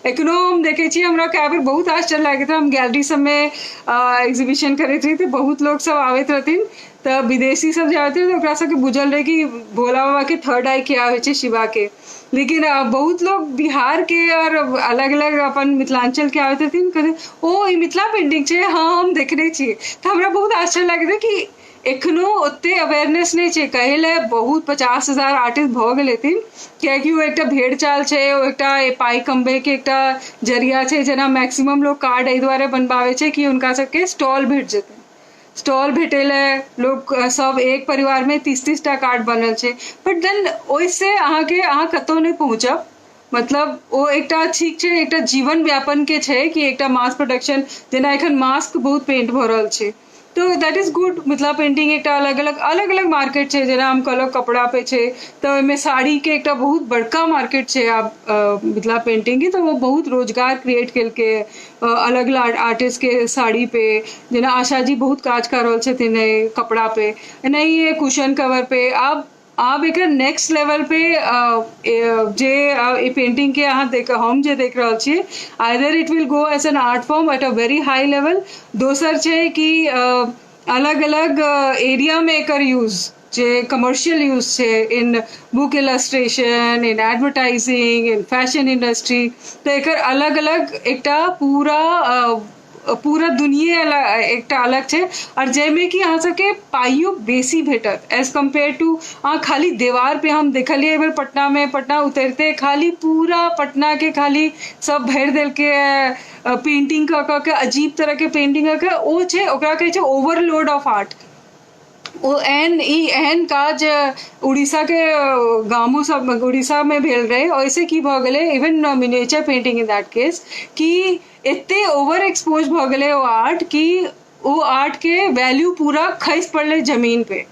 एखनो हम देखे छी, हमरा कए बेर बहुत आश्चर्य लागैत रहे, हम गैलरी सब में एग्जीबिशन करैत रही तो बहुत लोग सब आबैत रहथिन, तो विदेशी सब जे आते तो ओकरा सबके बुझल रहे कि भोला बाबा के थर्ड आई क्या होइ छे शिवा के, लेकिन बहुत लोग बिहार के और अलग अलग अपन मिथिलांचल के आते थे, कहते ओ ई मिथिला पेंटिंग छे, हाँ हम देखने छिए। तो हमरा बहुत आश्चर्य लगे थे कि एखनो ओते अवेयरनेस नहीं छे, कहे ले बहुत 50,000 आर्टिस्ट भ गेल हेथिन, कियाकि वो एक भेड़ चाल छे, वो एक पाई कमबे के एक जरिया छे, जेना मैक्सिमम लोग कार्ड एहि दुआरे बनबावे छे कि उनका सबके स्टॉल भेट जेते, स्टॉल भेटेले लोग सब एक परिवार में 30-30 टा कार्ड बनल छे, बट देन ओइसे अहाँ कतौ नहीं पहुँचब, मतलब वो एक ठीक छे, एक जीवन व्यापन के छे कि एक मास प्रोडक्शन, जेना एखन मास्क बहुत पेंट भ रहल छे, तो that is good. Mithila painting एक अलग अलग मार्केट छे, जेना हम कहलो कपड़ा पे छे तो में साड़ी के एक बहुत बड़का मार्केट छे आप मिथिला पेंटिंग की, तो वो बहुत रोजगार क्रिएट केल के अलग अलग आर्टिस्ट के साड़ी पे, जेना आशा जी बहुत काज कर रहल छथिन कपड़ा पे, नहीं ये कुशन कवर पे। आप एक नेक्स्ट लेवल पे जे पेंटिंग के हम जे देख रहल छियै, either it will go as an art form at a very high level, दोसर छे कि अलग अलग एरिया में एकर यूज जे कमर्शियल यूज छे, in book illustration, in advertising, in fashion industry, तो एकर अलग अलग एक पूरा दुनिया एक अलग छे, और जेमे कि अहाँ सबके पाइयो बेसी भेटत एज कम्पेयर टू खाली दीवार पे। हम देखलिए एबर पटना उतरते खाली पूरा पटना के खाली सब भर देल के पेंटिंग के अजीब तरह के पेंटिंग के, ओ छे ओकरा कहे छे ओवरलोड ऑफ आर्ट। ओ एहन काज उड़ीसा के गामों सब उड़ीसा में भेल रहे, ऐसे की भ गेलै even miniature painting in that case कि एते ओवर एक्सपोज भ गेलै ओ आर्ट कि ओ आर्ट के वैल्यू पूरा खसि पड़लै जमीन पे।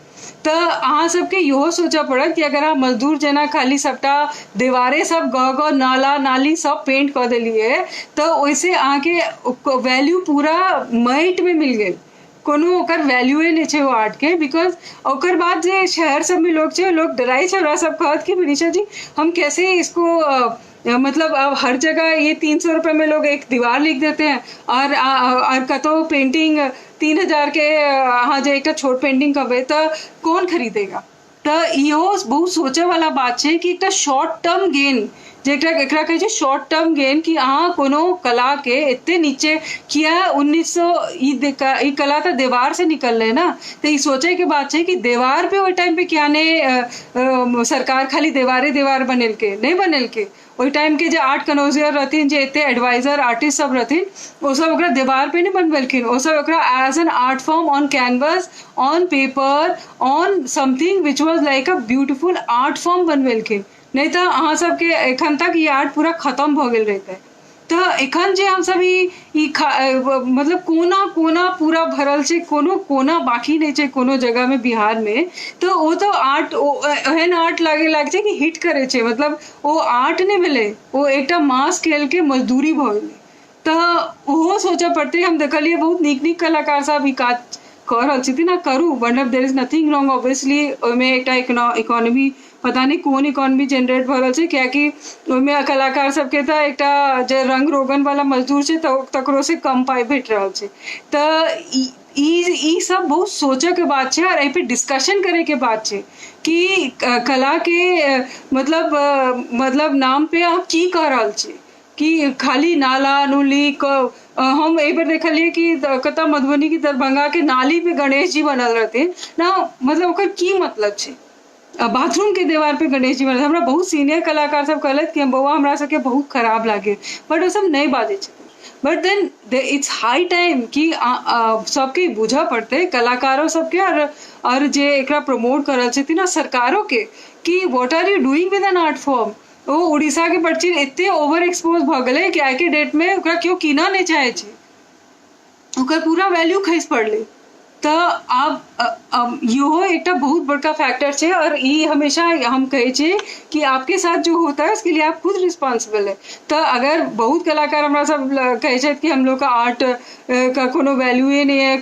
तो अहाँ सबके इहो सोचऽ पड़त कि अगर अहाँ मजदूर जेना खाली सबटा दीवारे सब ग नाला नाली सब पेंट कऽ देलियै तो ओइसे अहाँके वैल्यू पूरा माटि में मिल गेल, कोनो ओकर वैल्यूए नहीं छै वो आर्ट के। बिकॉज ओकर बाद जे शहर सब में लोग छै, लोग डराई छै, ओकरा सब कहत कि मनीषा जी हम कैसे इसको मतलब अब हर जगह ये 300 रुपए में लोग एक दीवार लिख देते हैं और कतो पेंटिंग 3000 के अहाँ जे एक छोट पेंटिंग कहबै तो कौन खरीदेगा। तो इहो बहुत सोचे वाला बात छै कि एक शॉर्ट टर्म गेन जेकरा एकरा कहै छै शॉर्ट टर्म गेन कि अहाँ कोनो कला के एते नीचे किया 1900 ई कला तो दीवार से निकल रहे ना, तो ये सोचे के बात है कि दीवार पे वो टाइम पे क्या ने सरकार खाली दीवार बनेल के नहीं बनेल के ओई टाइम के जो आर्ट कनोजियर रहथिन जे एते एडवाइजर आर्टिस्ट सब रहथिन वो सब ओकरा दीवार पे नहीं बनवेलखिन, वो सब ओकरा as an art form on canvas on paper on something which was like a beautiful art form बनवेलखिन। नहीं तो अहाँ सबके एखन तक ये आर्ट पूरा खत्म भ गेल रहते। तो एखन जे हम सब मतलब कोना कोना पूरा भरल छै, कोनो कोना बाकी नहीं छै कोनो जगह में बिहार में। तो वो तो आर्ट एहन आर्ट लाग छै कि हिट करे छै, मतलब वो आर्ट नहीं भेले, वो एकटा मास स्केल के मजदूरी भ गेलै। तो ओहो सोचे पड़ते, हम देखलिए बहुत नीक नीक कलाकार सब ई काज कर रहल छथिन ना, करू, मतलब there is nothing wrong obviously. ओहिमे एकटा इकोनॉमी पता नहीं कौन इकोनॉमी जनरेट भ रहल छै, कियाकि ओहिमे कलाकार सबके तो एकटा जे रंग रोगन वाला मजदूर छै तो तकरो से कम पाई भेट रहल छै। तो ई सब बहुत सोचे के बात छै और एहि पे डिस्कशन करे के बात छै कि कला के मतलब नाम पे आप की कह रहल छी कि खाली नाला नूली हम एक बार देखलिए कि कतऽ मधुबनी की दरभंगा के नाली पे गणेश जी बनल रहते ना, मतलब ओकर की मतलब छै। बाथरूम के दीवार पे गणेश जी बनल, हमरा बहुत सीनियर कलाकार सब कहलत कि बौआ हमरा सबके बहुत खराब लागे, बट वो सब नहीं बाजे छथिन। But then it's high time कि सबके बुझा पड़ते कलाकारों सबके और जे एकरा प्रमोट कर रहल छथिन ना सरकारों के कि what are you doing with an art form. वो उड़ीसा के पर्ची एते ओवर एक्सपोज भ गेलै कि आइ के डेट में ओकरा क्यों कीना नहीं चाहे छै, ओकर पूरा वैल्यू खसि पड़लै। तो अब इहो एक बहुत बड़का फैक्टर है और ये हमेशा हम कहे छे कि आपके साथ जो होता है उसके लिए आप खुद रिस्पॉन्सिबल है। तो अगर बहुत कलाकार हमारा सब कहे छे कि हम लोग का आर्ट का कोनो वैल्यू ही नहीं है,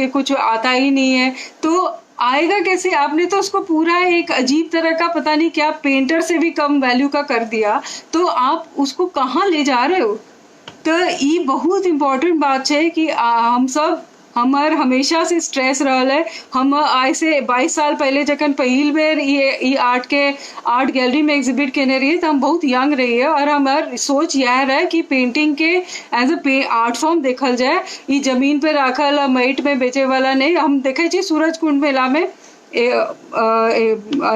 कुछ आता ही नहीं है, तो आएगा कैसे। आपने तो उसको पूरा एक अजीब तरह का पता नहीं क्या पेंटर से भी कम वैल्यू का कर दिया, तो आप उसको कहाँ ले जा रहे हो। तो ये बहुत इम्पोर्टेंट बात है कि हम सब हमार हमेशा से स्ट्रेस रहल है। हम आज से 22 साल पहले जखन पहिल बेर ये आर्ट गैलरी में एग्जिबिट केने रहिए तो हम बहुत यंग रहिए और हमार सोच यह रहे कि पेंटिंग के एज अ आर्ट फॉर्म देखल जाए, ये जमीन पे राखल माइट में बेचे वाला नहीं। हम देखे छी सूरज कुंड मेला में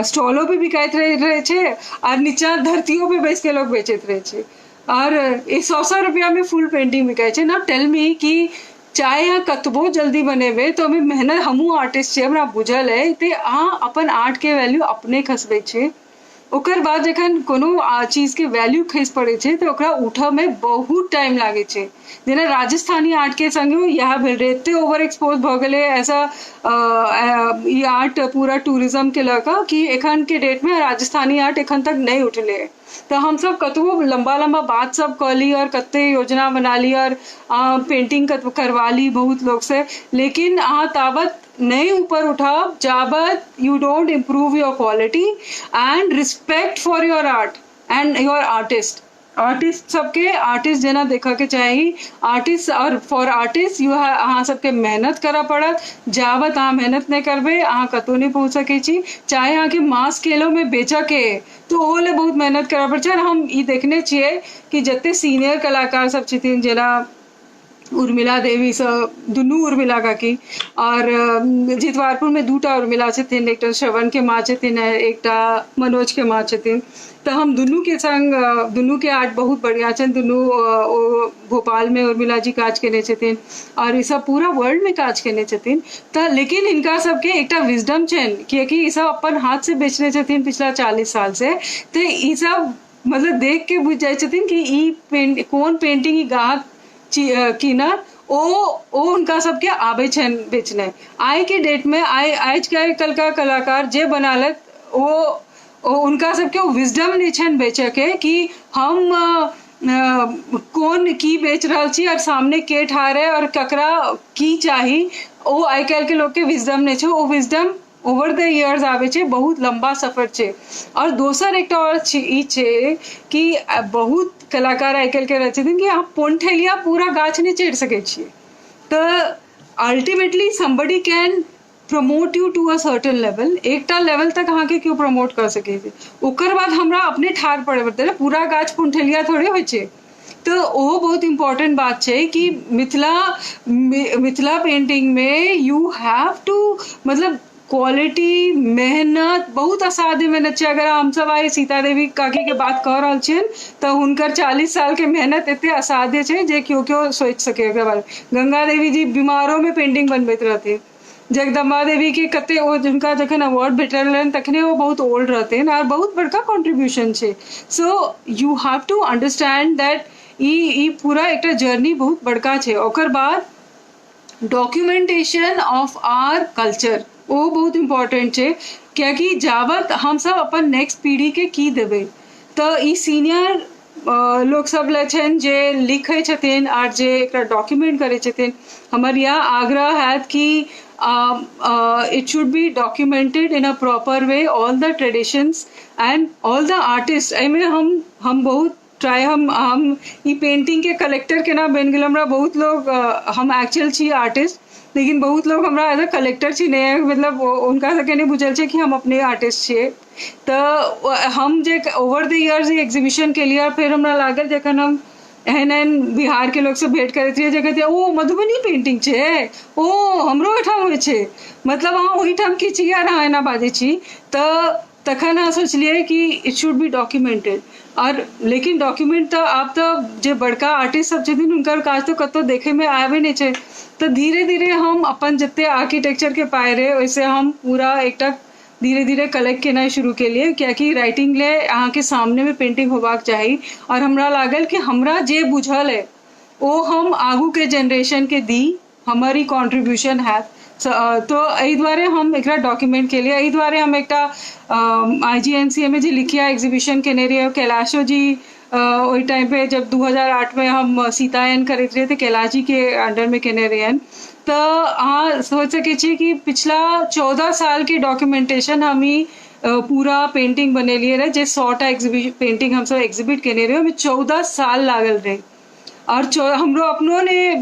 स्टॉलों पे बिकाइत रहे छे और नीचा धरतियों पे बैस के लोग बेचत रहे छे और 100 रुपया में फुल पेंटिंग बिकाय छे ना। टेल मी कि चाहे यहाँ कतबो जल्दी बनेबे तो हमें मेहनत, हमू आर्टिस्ट छे, हमरा बुझल है, ते अहाँ अपन आर्ट के वैल्यू अपने खसबै छे। ओकर बाद जखन कोनो चीज के वैल्यू खस पड़े छे तो ओकरा उठऽ में बहुत टाइम लागे छे। जेना राजस्थानी आर्ट के संगे यह भेल रहे, एते ओवर एक्सपोज भ गेले ऐसा ये आर्ट पूरा टूरिज्म के लगा कि एखन के डेट में राजस्थानी आर्ट एखन तक नहीं उठले। तो हम सब कतबो लंबा लंबा बात सब कर ली और कते योजना बना ली और पेंटिंग करवा ली बहुत लोग से, लेकिन ताबत नहीं ऊपर उठाओ जाबत you don't improve your quality and respect for your art and your artist सबके आर्टिस्ट जेना देखा के चाहिए। आर्टिस्ट और फॉर आर्टिस्ट अहाँ सबके मेहनत करा पड़त, जाबत अहाँ मेहनत नहीं करबे अहाँ कतौ नहीं पहुँच सके छी। चाहे अहाँ के मास स्केलो में बेचा के तो ओहो ले बहुत मेहनत करा पड़े। हम ये देखने छिए कि जते सीनियर कलाकार सब छथिन जेना उर्मिला देवी सब दुनू उर्मिला काकी और जितवारपुर में दूटा उर्मिला छथिन, एकटा श्रवण के माँ छथिन, एकटा मनोज के माँ छथिन। तो हम दुनू के संग दुनू के आर्ट बहुत बढ़िया छन। दुनू भोपाल में उर्मिला जी काज केने छथिन और ई सब पूरा वर्ल्ड में काज केने छथिन। तो लेकिन इनका सबके एकटा विजडम छन, क्योंकि ई सब अपन हाथ से बेचने छथिन पिछला 40 साल से। तो ई सब मतलब देख के बुझ जाए छथिन कि ई कौन पेंटिंग ई गाहक कीनर ओ उनका सबके आबे छन बेचने। आय के डेट में आज के कल का कलाकार जे बनालत ओ उनका सबके विजडम नहीं छन बेचे के कि हम कौन की बेच रहा छी और सामने के ठारे और ककरा की चाही, ओ आय काल के लोग के विजडम नहीं छे। ओ विजडम ओवर द इयर्स आवे छे, बहुत लंबा सफर छे। और दोसर एकटा और ई छे कि बहुत कलाकार आइ काल्हि के रहे छथिन कि अहाँ पोंठेलिया पूरा गाछ नहीं चढ़ि सकै छियै। तो ultimately somebody can promote you to a certain level. एकटा लेवल तक अहाँ के क्यों प्रमोट कर सके छै, ओकर बाद हमरा अपने ठार पड़े पड़ते ना, पूरा गाछ पोंठेलिया थोड़े होइ छै। तो वो बहुत इम्पोर्टेंट बात है कि मिथिला पेंटिंग में यू हैव टू मतलब क्वालिटी मेहनत बहुत असाध्य मेहनत है। अगर हम सब आए सीता देवी काकी के बात कह रहा छियन तो उनकर 40 साल के मेहनत इतने असाध्य है जे क्यों क्यों सोच सके। ओकरा बारे गंगा देवी जी बीमारों में पेंटिंग बनबैत रहते। जगदम्बा देवी के कते जिनका जखन अवार्ड भेटल रहन तखने वो बहुत ओल्ड रहते हैं और बहुत बड़का कॉन्ट्रीब्यूशन है। So you have to understand that ई पूरा एक जर्नी बहुत बड़का है। ओकर बाद डॉक्यूमेंटेशन ऑफ आर कल्चर वो बहुत इम्पोर्टेंट है, क्योंकि जावत हम सब अपन नेक्स्ट पीढ़ी के की देवे। तो ई सीनियर लोग सब छन जे लिखे छथिन और जे एकरा डॉक्यूमेंट करे छथिन। हमर यह आग्रह है कि it should be documented in a proper way all the traditions and all the artists। एमे हम बहुत ट्राई हम ई पेंटिंग के कलेक्टर के ना बन गए। हमरा बहुत लोग हम एक्चुअल छी आर्टिस्ट, लेकिन बहुत लोग हमरा एज अ कलेक्टर छी नहीं, मतलब उनका सबके नहीं बुझल छे कि हम अपने आर्टिस्ट छे। तो हम जे ओवर द इयर्स एग्जीबिशन के लिए फिर हमरा लागल जखन हम एहन बिहार के लोग से भेंट करैत रहिए जे कहते ओ मधुबनी पेंटिंग छे, ओ हमरो ओहिठाम होइ छे, मतलब अहाँ ओहिठाम की छी यार अहाँ एना बाजै छी। तो तखन अहाँ सोचलिए कि इट शुड बी डॉक्यूमेंटेड। और लेकिन डॉक्यूमेंट तो आप तो जो बड़का आर्टिस्ट सब छथिन उनकर काज तो कतो देखे में आवे नहीं छे। तो धीरे धीरे हम अपन जते आर्किटेक्चर के पाए रहे वैसे हम पूरा एक धीरे धीरे कलेक्ट केना शुरू के लिए, क्योंकि राइटिंग ले अहाँ के सामने में पेंटिंग होबाक चाहिए। और हमरा लागल कि हमरा जे बुझल है वो हम आगू के जनरेशन के दी, हमारी कॉन्ट्रीब्यूशन है। तो एहि दुआरे हम एकरा डॉक्यूमेंट के लिए एहि दुआरे हम एकटा IGNCA में जो लिखिया एग्जीबिशन केने रहिए कैलाशो जी वही टाइम पे जब 2008 में हम सीतायन करते रहे थे कैलाश जी के अंडर में केने रहिए। तो अहाँ सोच सके छी कि पिछला 14 साल के डॉक्यूमेंटेशन हम ही पूरा पेंटिंग बनेलिए रहे जे 100टा पेंटिंग हम सब एग्जिबिट केने रहे, हमें 14 साल लागल रहे। और हमरो अपनों ने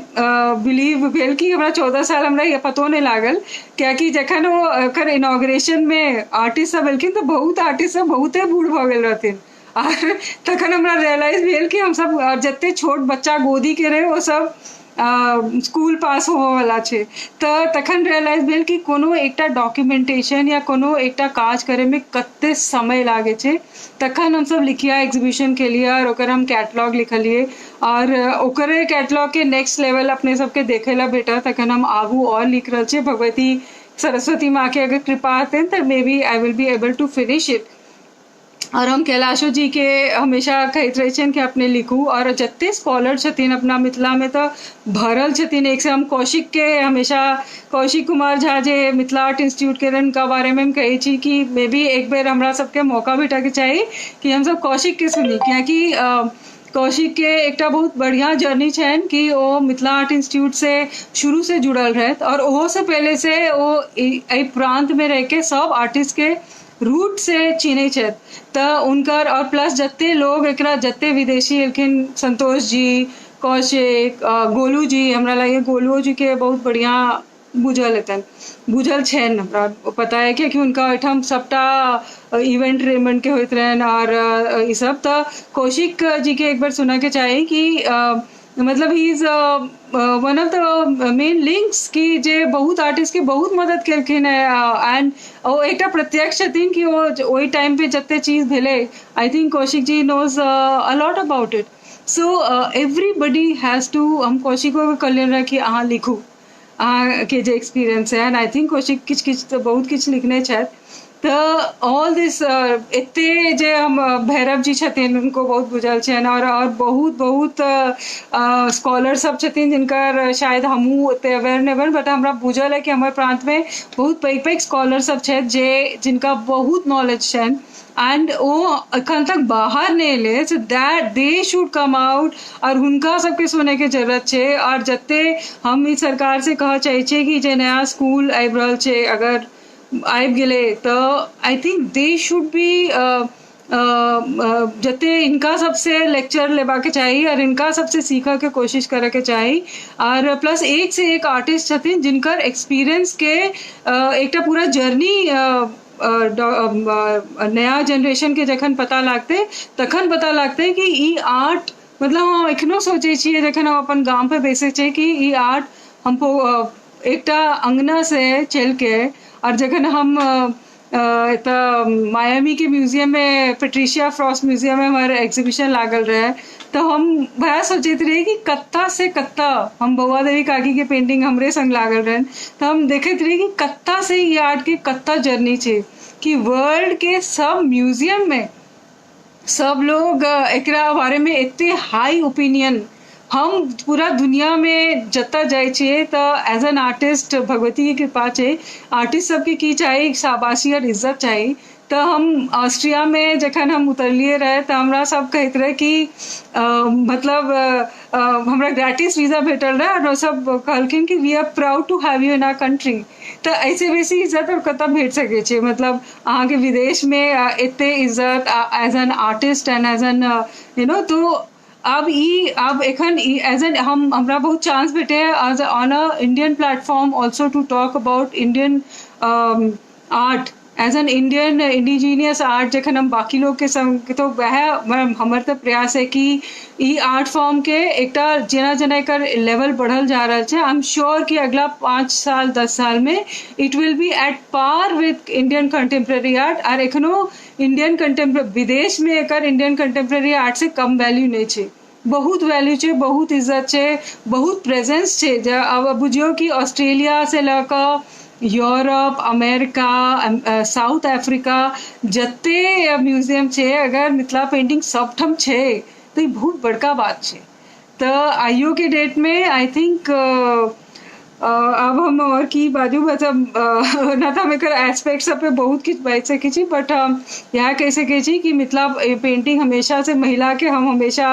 बिलीव भेल कि हमरा 14 साल हमरा ये पतो नहीं लागल, क्योंकि जखन वो एकर इनॉग्रेशन में आर्टिस्ट सब एलखिन तो बहुत आर्टिस्ट सब बहुते बूढ़ भ गेल रहथिन। और तखन हमरा रियलाइज भेल कि हम सब जते छोट बच्चा गोदी के रहे वो सब स्कूल पास होवे वाला छे। तो तखन रियलाइज भेल कि कोनो एकटा डॉक्यूमेंटेशन या कोनो एकटा काज करे में कते समय लागे छे। तखन हम सब लिखिया एग्जीबिशन के लिए और ओकर हम कैटलॉग लिखलिए और ओकरे कैटलॉग के नेक्स्ट लेवल अपने सबके देखे ला बेटा। तखन हम आगू और लिख रहे छे, भगवती सरस्वती माँ के अगर कृपा हतेन तो maybe I will be able to finish it. और हम कैलाशो जी के हमेशा कहते रहे छन कि अपने लिखू। और जत्ते स्कॉलर छथिन अपना मिथिला में तो भरल छथिन। एक से हम कौशिक के हमेशा कौशिक कुमार झा जे मिथिला आर्ट इंस्टीट्यूट के रन का बारे में हम कहे छी कि मे बी एक बेर हमरा सबके मौका भेटा के चाहिए कि हम सब कौशिक के सुनी, क्योंकि कौशिक के एक बहुत बढ़िया जर्नी छन कि वो मिथिला आर्ट इंस्टीट्यूट से शुरू से जुड़ल रहे और ओहो से पहले से वो प्रांत में रह के सब आर्टिस्ट के रूट से चिन्हे छत। तो उनकर और प्लस जत्ते लोग एकरा जत्ते विदेशी एलखिन, संतोष जी, कौशिक, गोलू जी, हमरा लगे गोलू जी के बहुत बढ़िया बुझल हेतन, बुझल छन हमरा पता है कि उनका ओहिठाम सबटा इवेंट रेमंड के होते रहन और ये सब। तो कौशिक जी के एक बार सुना के चाहे कि मतलब he is one of the main links कि जे बहुत आर्टिस्ट की बहुत मदद केलखिन है एंड ओ एकटा प्रत्यक्ष छथिन कि वो ओई टाइम पे जते चीज भेले I think Kaushik ji knows a lot about it so everybody has to हम कौशिको के कहलियन रह कि अहाँ लिखू के जे एक्सपीरियंस है एंड आई थिंक कौशिक किछ किछ तो बहुत किछ लिखने छथि तो ऑल दिस एते जे हम भैरव जी छथिन उनको बहुत बुझल छनि और बहुत बहुत स्कॉलर सब छथिन जिनकर शायद हमहूँ ओते अवेयर नहि बन बट हमरा बुझल है कि हमर प्रांत में बहुत पैघ पैघ स्कॉलर सब छथि जे जिनका बहुत नॉलेज छनि एंड ओ अखन तक बाहर नहीं एले so that they should come out और हुनका सबके सुने के जरूरत छै और जते हम ई सरकार से कह चाहे छियै कि जे नया स्कूल आबि रहल छै अगर आबि गेलै तो I think they should be जते इनका सबसे लेक्चर लेबा के चाहिए और इनका सबसे सीखा के कोशिश करे के चाहिए और प्लस एक से एक आर्टिस्ट छथिन जिनकर एक्सपीरियंस के एकटा पूरा जर्नी नया जनरेशन के जखन पता लागते तखन पता लागते कि ई आर्ट मतलब हम एखनो सोचे छियै जखन हम अपन गाम पे बैसे छियै कि ई आर्ट हमको एकटा अंगना से चल के और जखन हम एतऽ मायामी के म्यूजियम में पेट्रिशिया फ्रॉस्ट म्यूजियम में हमारे एग्जीबिशन लागल रहे तो हम वह सोचते रहे कि कत्ता से कत्ता हम बउआ देवी काकी के पेंटिंग हमरे संग लागल रहे तो हम देखते रहे कि कत्ता से ये आर्ट के कत्ता जर्नी छे कि वर्ल्ड के सब म्यूजियम में सब लोग एकरा बारे में एते हाई ओपिनियन हम पूरा दुनिया में जता जाए छिए तो एज एन आर्टिस्ट भगवती की कृपा छै आर्टिस्ट सबके की चाहिए शाबाशी और इज्जत चाहिए तो हम ऑस्ट्रिया में जखन हम उतरलिए रहे तो हमरा सब कहते रहे कि मतलब हमरा ग्रेटिस वीजा भेटल रहे और सब कहलखिन कि we are proud to have you in our country तो ऐसे बेसी इज्जत और कतऽ भेट सकै छै मतलब अहाँ के विदेश में एते इज्जत as an artist and as an you know तो अब एखन एज एन हमरा बहुत चांस भेटे as on a Indian platform also to talk about Indian art as an Indian indigenous art जखन हम बाकी लोग के संग तो वह हमर तो प्रयास है कि ई आर्ट फॉर्म के एकटा जेना जेना एकर लेवल बढ़ल जा रहा है आई एम श्योर कि अगला 5 साल 10 साल में it will be at par with Indian contemporary art और एखनो इंडियन विदेश में एकर इंडियन कंटेम्प्रेरी आर्ट से कम वैल्यू नहीं छै बहुत वैल्यू छै बहुत इज्जत छै बहुत प्रेजेंस छै अब बुझियो कि ऑस्ट्रेलिया से लऽ यूरोप अमेरिका साउथ अफ्रीका जते म्यूजियम छै अगर मिथिला पेंटिंग सबठम छै तो ये बहुत बड़का बात छै तो आइयो के डेट में आई थिंक अब हम और की बाजू मतलब ना तो हम एकर एस्पेक्ट सब पे बहुत किछ बाजि सकै छी बट यहाँ कहि सकै छी कि मिथिला पेंटिंग हमेशा से महिला के हम हमेशा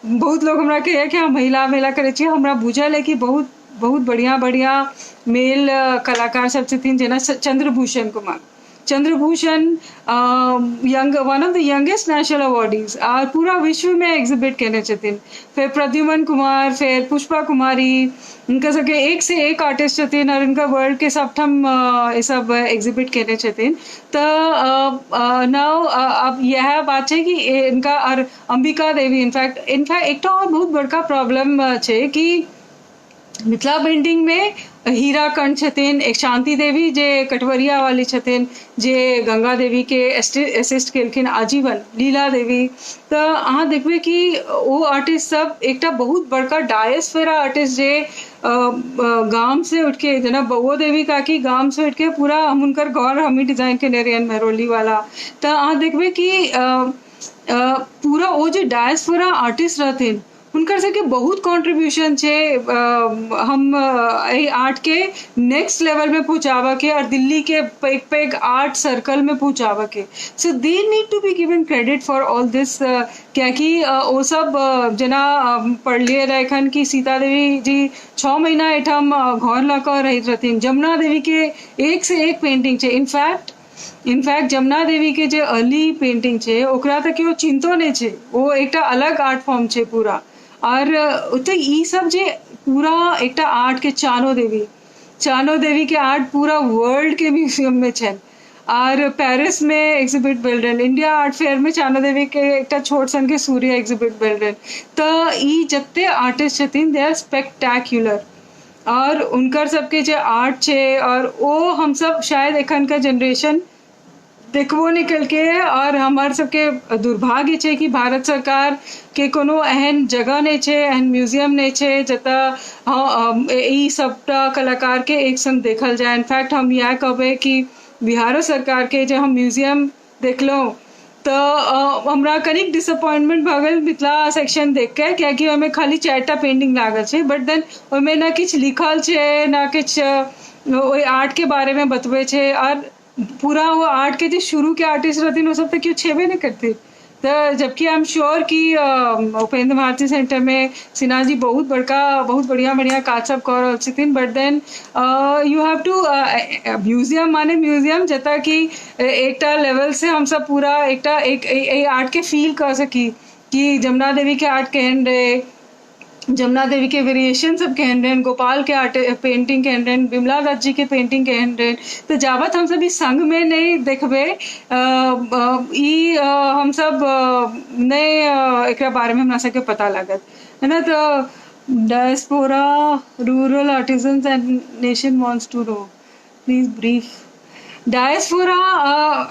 बहुत लोग हमरा कहे कि हम महिला महिला करे छी हमरा बुझल है कि बहुत बहुत बढ़िया बढ़िया मेल कलाकार सब छथिन जेना Chandrabhushan Kumar Chandrabhushan young one of the youngest national awardees और पूरा विश्व में एग्जिबिट केने छथिन फिर प्रद्युमन कुमार फिर पुष्पा कुमारी इनका सबके एक से एक आर्टिस्ट छथिन और इनका वर्ल्ड के सबठम ये सब एग्जिबिट केने छथिन तो नाउ अब यह बात है कि इनका और अंबिका देवी इनफैक्ट एक और बहुत बड़का प्रॉब्लम है कि मिथिला पेंटिंग में हीरा कंठ छथिन एक शांति देवी जे कटवरिया वाली छथिन जे गंगा देवी के असिस्ट केलखिन आजीवन लीला देवी तो अहाँ देखबे कि वो आर्टिस्ट सब एकटा बहुत बड़का डायस्फेरा आर्टिस्ट जे गाम से उठ के जेना बउओ देवी काकी गाम से उठ के पूरा हम उनकर घर हमी डिजाइन के नेरियन मेहरोली वाला तो अहाँ देखबे कि पूरा वो जो डायस्फेरा आर्टिस्ट रहथिन उनकर सबके बहुत कंट्रीब्यूशन छे हम आर्ट के नेक्स्ट लेवल में पहुंचावा के और दिल्ली के पैग पैग आर्ट सर्कल में पहुंचावा के so they need to be given credit for all this क्योंकि वो सब जना पढ़लिए रहन कि सीता देवी जी 6 महीना एठम घर लऽ रही रहथिन जमुना देवी के एक से एक पेंटिंग छे इनफैक्ट जमुना देवी के जे अर्ली पेंटिंग छे ओकरा तक वो चिंतो नहीं छे वो एकटा अलग आर्ट फॉर्म छे पूरा और तो ई सब जे पूरा एकटा आर्ट के चानो देवी के आर्ट पूरा वर्ल्ड के म्यूजियम में छन और पेरिस में एग्जिबिट बिल्डन, इंडिया आर्ट फेयर में चाना देवी के एक छोट सन के सूर्य एग्जिबिट बिल्डन। तो ई जत्ते आर्टिस्ट छथिन दे आर स्पेक्टैक्युलर, और उनकर सबके जो आर्ट छे और वो हम सब शायद एखन का जनरेशन देखबो नहीं कलके। और हमार सबके दुर्भाग्य छे कि भारत सरकार के कोनो एहन जगह नहीं छे, एहन म्यूजियम नहीं छे जता ई सबटा कलाकार के एक संग देखल जाए। इनफैक्ट हम यह कहबे कि बिहार सरकार के जो हम म्यूजियम देखलो तो हमरा कनिक डिसअपॉइंटमेंट भ गेल मिथिला सेक्शन देख के, क्योंकि ओमे खाली 4टा पेंटिंग लागल छे, बट देन ओमे ना किछ लिखल छे ना किछ ओई आर्ट के बारे में बतबे छे। और पूरा वो आर्ट के जो शुरू के आर्टिस्ट रहते वो सब तो क्यों छेबे नहीं करते। तो जबकि आई एम श्योर कि उपेंद्र भारती सेंटर में सिन्हा जी बहुत बढ़िया बढ़िया काज सब कर रहल छथिन, but then you have to museum माने म्यूजियम जता कि एकटा लेवल से हम सब पूरा एकटा एक आर्ट के फील कर सकी कि जमुना देवी के आर्ट केहन रहे, जमुना देवी के वेरिएशन सब केहन रहे, गोपाल के आर्ट पेंटिंग केहन रहे, बिमला दत्त जी के पेंटिंग केहन रहे। तो जावत हम सब इस संग में नहीं देखबे हम सब नहीं एक बारे में हमरा सबके पता लागत है ना। तो diaspora rural artisans and nation wants to know, please brief. Diaspora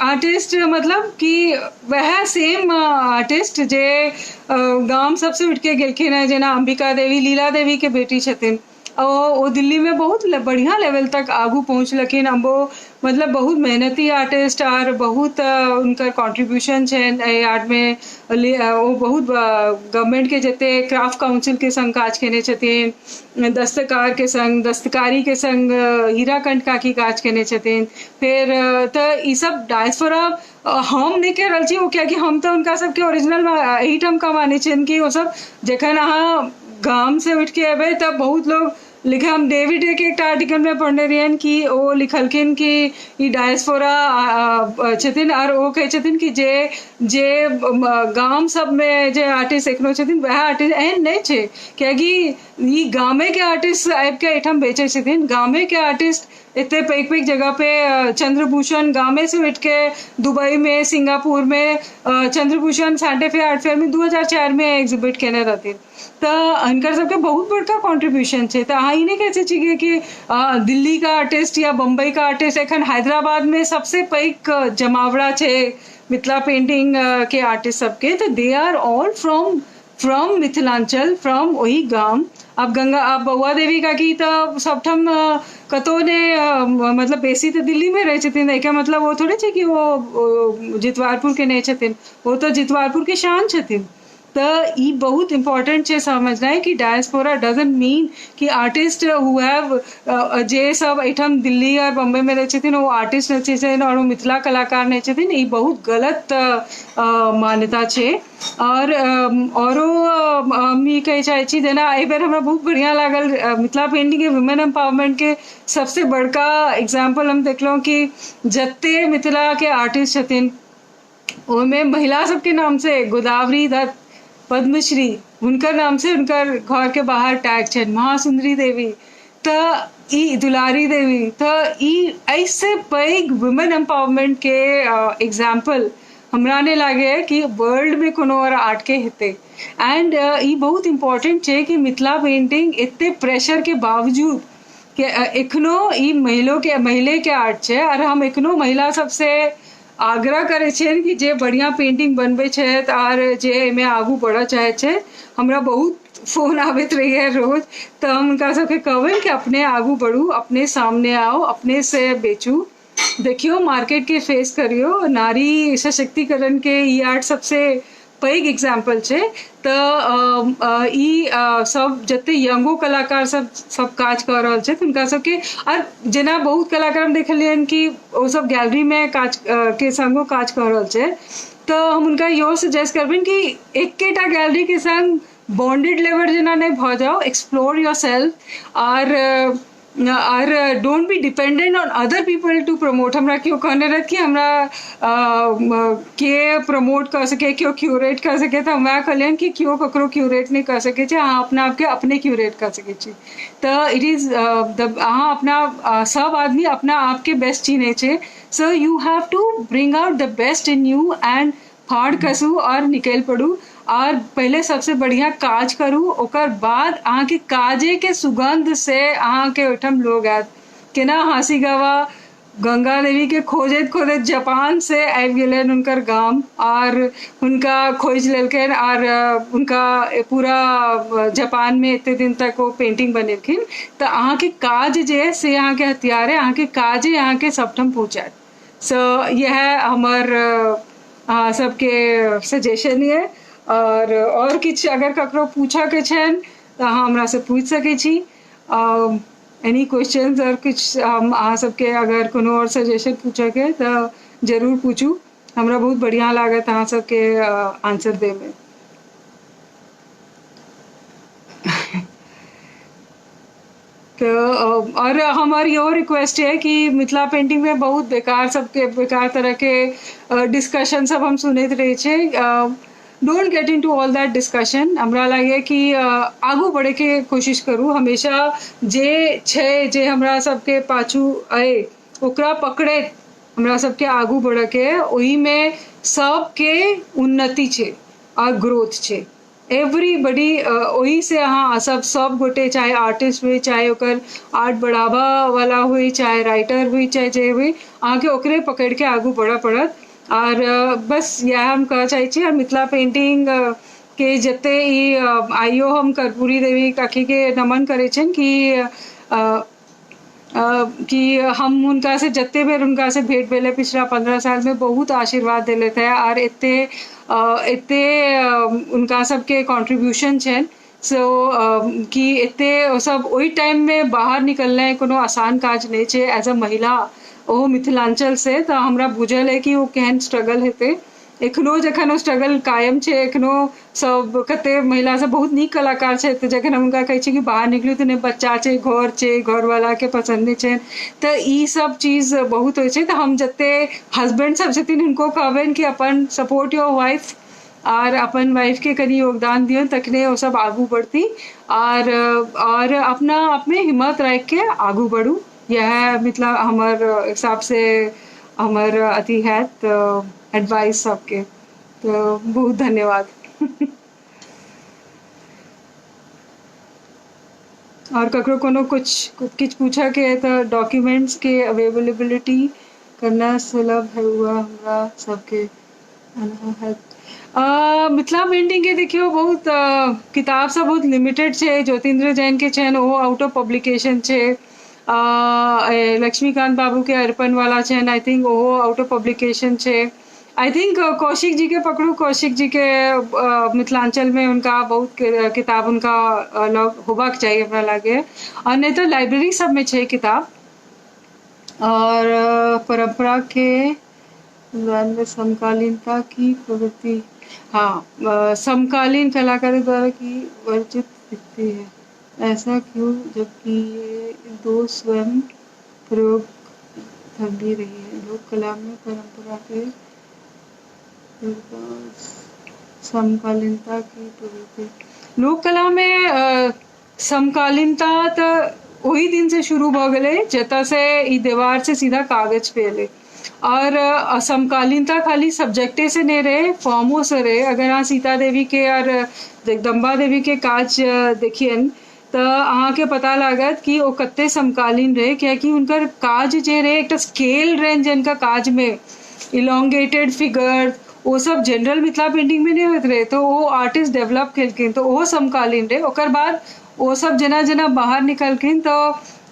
artist मतलब कि वह सेम आर्टिस्ट जे गाम सबसे उठ के गेलखिन है, जेना अंबिका देवी लीला देवी के बेटी छथिन, वो दिल्ली में बहुत बढ़िया लेवल तक आगू पहुँचलखिन। अब वो मतलब बहुत मेहनती आर्टिस्ट और बहुत उनकर कॉन्ट्रीब्यूशन है आर्ट में। वो बहुत गवर्नमेंट के जते क्राफ्ट काउंसिल के संग काज केने छथिन, दस्तकार के संग, दस्तकारी के संग हीराकंठ काकी काज केने छथिन। फिर तो ये सब डायस्पोरा हम नहीं कह रही वो, क्या कि हम तो उनका सबके ओरिजिनल यही टम का माने छन कि वो सब जखन अहाँ गाम से उठ के अबे तब बहुत लोग लिखे। हम डेविड के एक आर्टिकल में पढ़ने रहियन कि वो लिखलखिन कि ई डायस्पोरा छथिन और वो कहे छथिन कि जे गाम सब में जे आर्टिस्ट एखनो छथिन वह आर्टिस्ट एहन नहीं छे, क्योंकि ई गामे के आर्टिस्ट आबि के एठम बेचे छथिन। गामे के आर्टिस्ट इतने पैक जगह पे चंद्रभूषण गामे से उठ के दुबई में, सिंगापुर में चंद्रभूषण सांटे फे आर्ट फेयर में 2004 में एग्जिबिट केने रहती। तो इनकर सबके बहुत बड़का कॉन्ट्रीब्यूशन है। तो अहाँ ही नहीं कह सकिए कि दिल्ली का आर्टिस्ट या बम्बई का आर्टिस्ट एखन हैदराबाद में सबसे पैक जमावड़ा है मिथिला पेंटिंग के आर्टिस्ट सबके। तो they are all from Mithilanchal, from वही गाम। अब बउआ देवी का की तो सबठम कतो ने मतलब बेसी तो दिल्ली में रहे छथिन, एक मतलब वो थोड़े छे कि वो जितवारपुर के नहीं छथिन, वो तो जितवारपुर के शान छथिन। तो ये बहुत इम्पोर्टेंट है समझना है कि डायस्पोरा डजंट मीन कि आर्टिस्ट हु हैव जे सब एठम दिल्ली और बम्बई में रहे छथिन वो आर्टिस्ट नहीं छथिन और वो मिथिला कलाकार नहीं छथिन। ये बहुत गलत मान्यता है। और हम ये कहे चाहे छी जेना एहि बेर हमरा बहुत बढ़िया लागल मिथिला पेंटिंग के वुमेन एम्पावरमेंट के सबसे बड़का एग्जाम्पल हम देखलो कि जत्ते मिथिला के आर्टिस्ट छथिन ओमे महिला सबके नाम से गोदावरी दत्त, पद्मश्री उनकर नाम से उनकर घर के बाहर टैग है, महासुंदरी देवी, तो ई दुलारी देवी। तो ई ऐसे पैग वुमेन एम्पावरमेंट के एग्जाम्पल हमरा ने लागे कि वर्ल्ड में कोनो और आर्ट के हेते। एंड ई बहुत इम्पोर्टेंट है कि मिथिला पेंटिंग इतने प्रेशर के बावजूद कि एखनो ई महिले के आर्ट है और हम एखनो महिला सबसे आग्रह करे छे कि जे बढ़िया पेंटिंग बनबे छे और जे में आगू बढ़ा चाहे छे। हमरा बहुत फोन आवित रही है रोज, तो हम उनका सबके कहबे कि अपने आगू बढ़ू, अपने सामने आओ, अपने से बेचू, देखियो मार्केट के फेस करियो। नारी सशक्तिकरण के ये आर्ट सबसे पैग एग्जाम्पल है। तो ई सब जते यंगो कलाकार सब काज कर रहा है उनका सबके और जेना बहुत कलाकार हम देखलियन कि वो सब गैलरी में काज के संगो काज कर रहा है। तो हम उनका यो सजेस्ट करबेन कि एकेटा गैलरी के संग बॉन्डेड लेबर जेना नहीं भ जाओ, एक्सप्लोर योर सेल्फ और और don't be dependent on other people to promote. हमरा क्यों कहने रह कि हमरा के प्रमोट कर सके, क्यों क्यूरेट कर सके, तो मैं कहलियन कि क्यों ककरो क्यूरेट नहीं कर सके छे, अहाँ अपना आपके अपने क्यूरेट कर सके छी। तो इट इज अहाँ अपना सब आदमी अपना आपके बेस्ट चीने छे। So you have to bring out the best in you and फाड़ कसू और निकल पड़ू और पहले सबसे बढ़िया काज करू, ओकर बाद अहाँ के काजे के सुगंध से अहाँ के ओठम लोग आयत। केना हंसी गवा गंगा देवी के खोजत खोजत जापान से आबि गेलन उनकर गाम और उनका खोज लेलखिन और उनका पूरा जापान में इतने दिन तक वो पेंटिंग बनेलखिन। तो अहाँ के काज जे से अहाँ के हथियार है, अहाँ के काजे अहाँ के सबठम पहुँचायत। सो यह हमर सबके सजेशन ये। और किछ अगर ककरो पूछा के छन तो अहाँ हमरा से पूछ सके छी। एनी क्वेश्चंस और कुछ हम अहाँ सबके अगर कोनो और सजेशन पूछे के तो जरूर पूछू, हमरा बहुत बढ़िया लागत अहाँ सबके आंसर दे में। तो और हमारी और रिक्वेस्ट है कि मिथिला पेंटिंग में बहुत बेकार तरह के डिस्कशन सब हम सुनते रहे छे। Don't get into all that discussion. हमरा लगे कि आगू बढ़े के कोशिश करूँ, हमेशा जे छे जे हमरा सबके पाछू आए ओकरा पकड़े हमरा सबके आगू बढ़े के, वही में सबके उन्नति छे और ग्रोथ छे। एवरीबडी वही से अहाँ सब गोटे, चाहे आर्टिस्ट हुई, चाहे ओकर आर्ट बढ़ावा वाला हुई, चाहे राइटर हुई, चाहे जे हुई, अहाँ के ओकरे पकड़ के आगू बढ़ा पड़त। और बस यह हम कह चाहे छी। और मिथिला पेंटिंग के जते ई आइयो हम कर्पूरी देवी काकी के नमन करे छन कि हम उनका से जत्ते बेर उनका से भेंट भेले पिछला 15 साल में बहुत आशीर्वाद दिले थे और इतने उनका सबके कंट्रीब्यूशन छन। सो कि इतने सब वही टाइम में बाहर निकलना कोनो आसान काज नहीं छे एज अ महिला ओ मिथिलांचल से। तो हमरा बुझल है कि वो केहन स्ट्रगल हेते। एखनो जखन वो स्ट्रगल कायम छे, एखनो सब कते महिला सब बहुत नीक कलाकार छे, तो जखन हम उनका कहे छी कि बाहर निकलू तो ने बच्चा छे, घर छे, घर वाला के पसंद नहीं छे, तो ई सब चीज बहुत होय छे। तो हम जते हस्बैंड सब छथिन उनको कहबेन कि अपन सपोर्ट योर वाइफ और अपन वाइफ के कनी योगदान दियो, तखने वो सब आगू बढ़ती और अपना अपने हिम्मत रख के आगू बढ़ू। यह मतलब हमार हिसाब से हमार अति है तो एडवाइस सबके। तो बहुत धन्यवाद। और ककरो कोनो कुछ पूछा के तो डॉक्यूमेंट्स के अवेलेबिलिटी करना सुलभ है हुआ हमरा सबके है। मिथिला पेंटिंग के देखियो बहुत किताब सब बहुत लिमिटेड छे। ज्योतिन्द्र जैन के छन वो आउट ऑफ पब्लिकेशन छे। लक्ष्मीकांत बाबू के अर्पण वाला छन, आई थिंक वो आउट ऑफ पब्लिकेशन छे। आई थिंक कौशिक जी के पकड़ू, कौशिक जी के मिथिलांचल में उनका बहुत किताब उनका होबाक चाहिए हमरा लागे। और नहीं तो लाइब्रेरी सब में छे किताब। और परंपरा के समकालीनता की प्रवृत्ति, हाँ, समकालीन कलाकारों द्वारा की वर्जित दिखती है, ऐसा क्यों, जबकि ये दो स्वयं प्रयोग थमी रही है। लोक कला में परंपरा के समकालीनता की प्रवृत्ति, लोक कला में समकालीनता तो वही दिन से शुरू भ गए जता से ई दीवार से सीधा कागज पे ले। और समकालीनता खाली सब्जेक्टे से नहीं रहे, फॉर्मों से रहे। अगर हाँ सीता देवी के और जगदम्बा देवी के काज देखियन तो अहाँ के पता लागत कि वो कत्ते समकालीन रहे, क्योंकि उनकर काज जे रहे एक स्केल रहे जिनका काज में इलोंगेटेड फिगर वो सब जनरल मिथिला पेंटिंग में नहीं होते रहे। तो वो आर्टिस्ट डेवलप कलकिन तो वो समकालीन रहे। ओकर बाद वो सब जना जना बाहर निकलकिन तो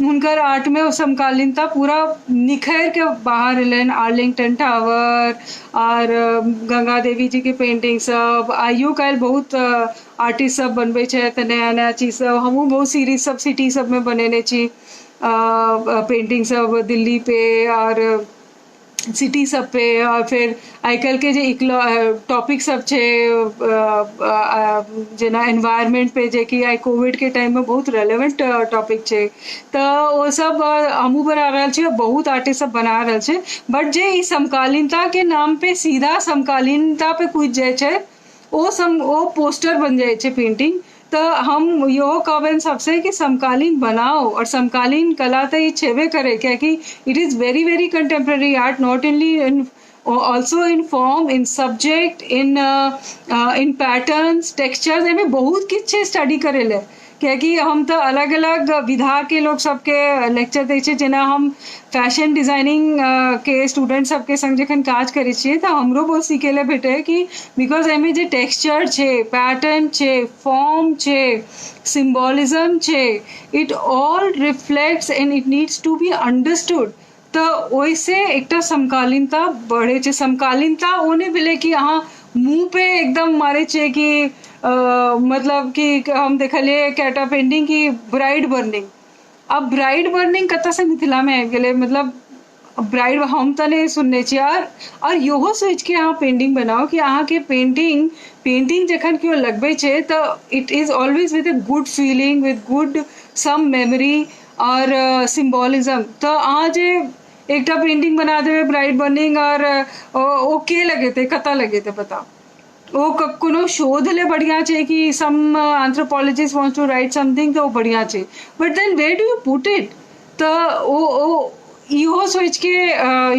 उनकर आर्ट में वो समकालीनता पूरा निखर के बाहर एलन। आर्लिंगटन टावर और गंगा देवी जी के पेंटिंग सब आइयो काल बहुत आर्टिस्ट सब बनबे छे, तो नया नया चीज सब हमहूँ बहुत सीरीज सब सिटी सब में बनेने छी पेंटिंग सब दिल्ली पे और सिटी सब पे, और फिर आजकल के जो टॉपिक सब छे जेना एनवायरनमेंट पे, जे कि आई कोविड के टाइम में बहुत रेलेवेंट टॉपिक छे, तो वो सब हमू बना रहल छे, बहुत आर्टिस्ट सब बना रहल छे। बट जे ई समकालीनता के नाम पे सीधा समकालीनता पे कूद जाए छे, वो पोस्टर बन जाए छे पेंटिंग। तो हम यो कहबन सबसे कि समकालीन बनाओ, और समकालीन कला तो ये छेबे करे, क्या कि it is very very contemporary art, not only in also in form, in subject, in patterns, textures, एमें बहुत किछ स्टडी करेले। क्योंकि हम तो अलग अलग विधा के लोग सबके लेक्चर दै छे, जेना हम फैशन डिजाइनिंग के स्टूडेंट सबके संग जखन काज करै छियै तो हमरो बहुत सीखे ले भेटे कि बिकॉज एमे जे टेक्सचर छे, पैटर्न छे, फॉर्म छे, सिम्बोलिज्म छे, it all reflects and it needs to be understood. तो ओइसे एकटा समकालीनता बढ़े छे। समकालीनता ओने भेले कि अहाँ मुंह पे एकदम मारे छे कि मतलब कि हम देखलिए कैटा पेंटिंग की ब्राइड बर्निंग। अब ब्राइड बर्निंग कत से मिथिला में आबि गेलै, मतलब ब्राइड हम तो नहीं सुनने छी। और योहो सोच के अहाँ पेंटिंग बनाओ कि अहाँ के पेंटिंग जखन केओ लगबे छे तो it is always with a good feeling, with good some memory और सिम्बोलिज्म। तो अहाँ जे एकटा पेंटिंग बना देबे ब्राइड बर्निंग, और ओ के लगेते, कता लगेते बताओ। वो कोनो शोध ले बढ़िया छे कि some anthropologist wants to write something, तो वो बढ़िया छे, but then where do you put it. तो वो इहो सोच के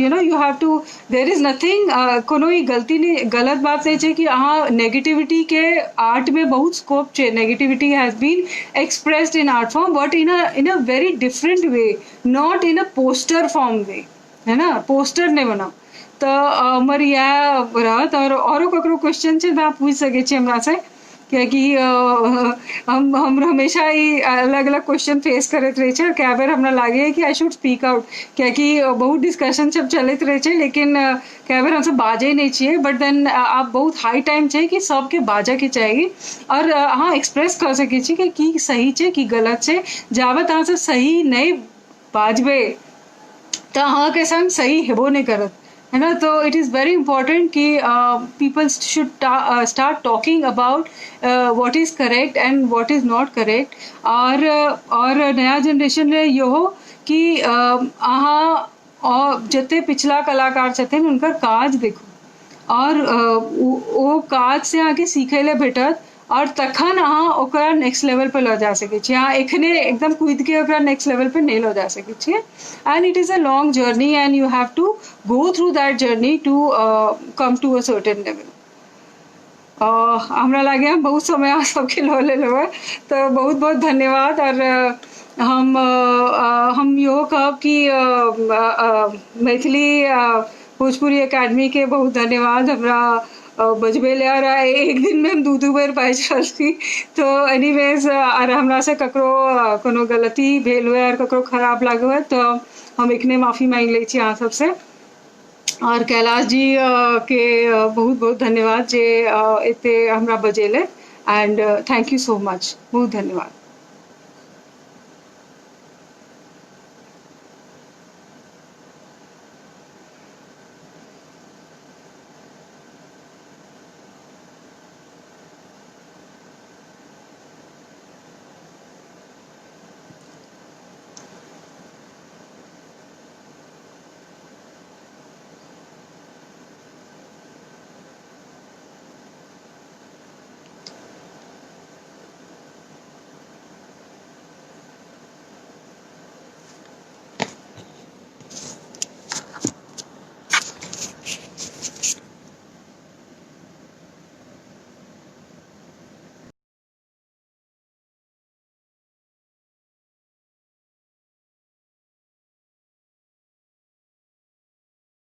you know you have to, there is nothing, कोनो ही गलती नहीं, गलत बात नहीं छे कि अहाँ नेगेटिविटी के आर्ट में बहुत स्कोप छे। Negativity has been expressed in art form, but in a very different way, not in a poster form way, है ना, पोस्टर नहीं बनाओ। तो हमर यह रहत। और औरो ककरो क्वेश्चन छे तो पूछ सके छी हमरा से, क्योंकि हम हमेशा ही अलग अलग क्वेश्चन फेस करते रहे छे, और कई बार हमरा लागे कि आई शुड स्पीक आउट, क्योंकि बहुत डिस्कशन सब चलत रहे छे, लेकिन कई बार हमसे बाजे नहीं चाहिए। बट देन आप बहुत हाई टाइम छे कि सबके बाजा के चाहिए, और अहाँ एक्सप्रेस कर सके छी कि की सही छे की गलत छे। जाबत अहाँ से सही नहीं बाजबे तो अहाँ के संग सही हेबो नहीं करत, है ना। तो इट इज़ वेरी इंपॉर्टेंट कि people should start talking about what is correct and what is not correct. और नया जनरेशन रे यो हो कि अहाँ जते पिछला कलाकार छथिन उनकर काज देखो, और ओ काज से अहाँके सीखे ले भेटत, और तखन अहाँ ओकरा नेक्स्ट लेवल पे लऽ जा सकै छी। अहाँ एखने एकदम कूद के ओकरा नेक्स्ट लेवल पे नहीं लऽ जा सकै छियै। And it is a long journey, and you have to go through that journey to come to a certain level. हमरा लागे हम बहुत समय अहाँ सबके लऽ लेबै, तो बहुत बहुत धन्यवाद। और हम इहो कहब कि मैथिली भोजपुरी एकेडमी के बहुत धन्यवाद हमरा बजबे ले। और एक दिन में हम दू बेर बाजि रहल छी। तो एनीवेज, और हमरा से ककरो कोनो गलती भेल हुए और ककरो खराब लागल हुए तो हम एकने माफी मांग ले छी अहाँ सबसे। और कैलाश जी के बहुत बहुत धन्यवाद जे एते हमरा बजेले। And thank you so much, बहुत धन्यवाद।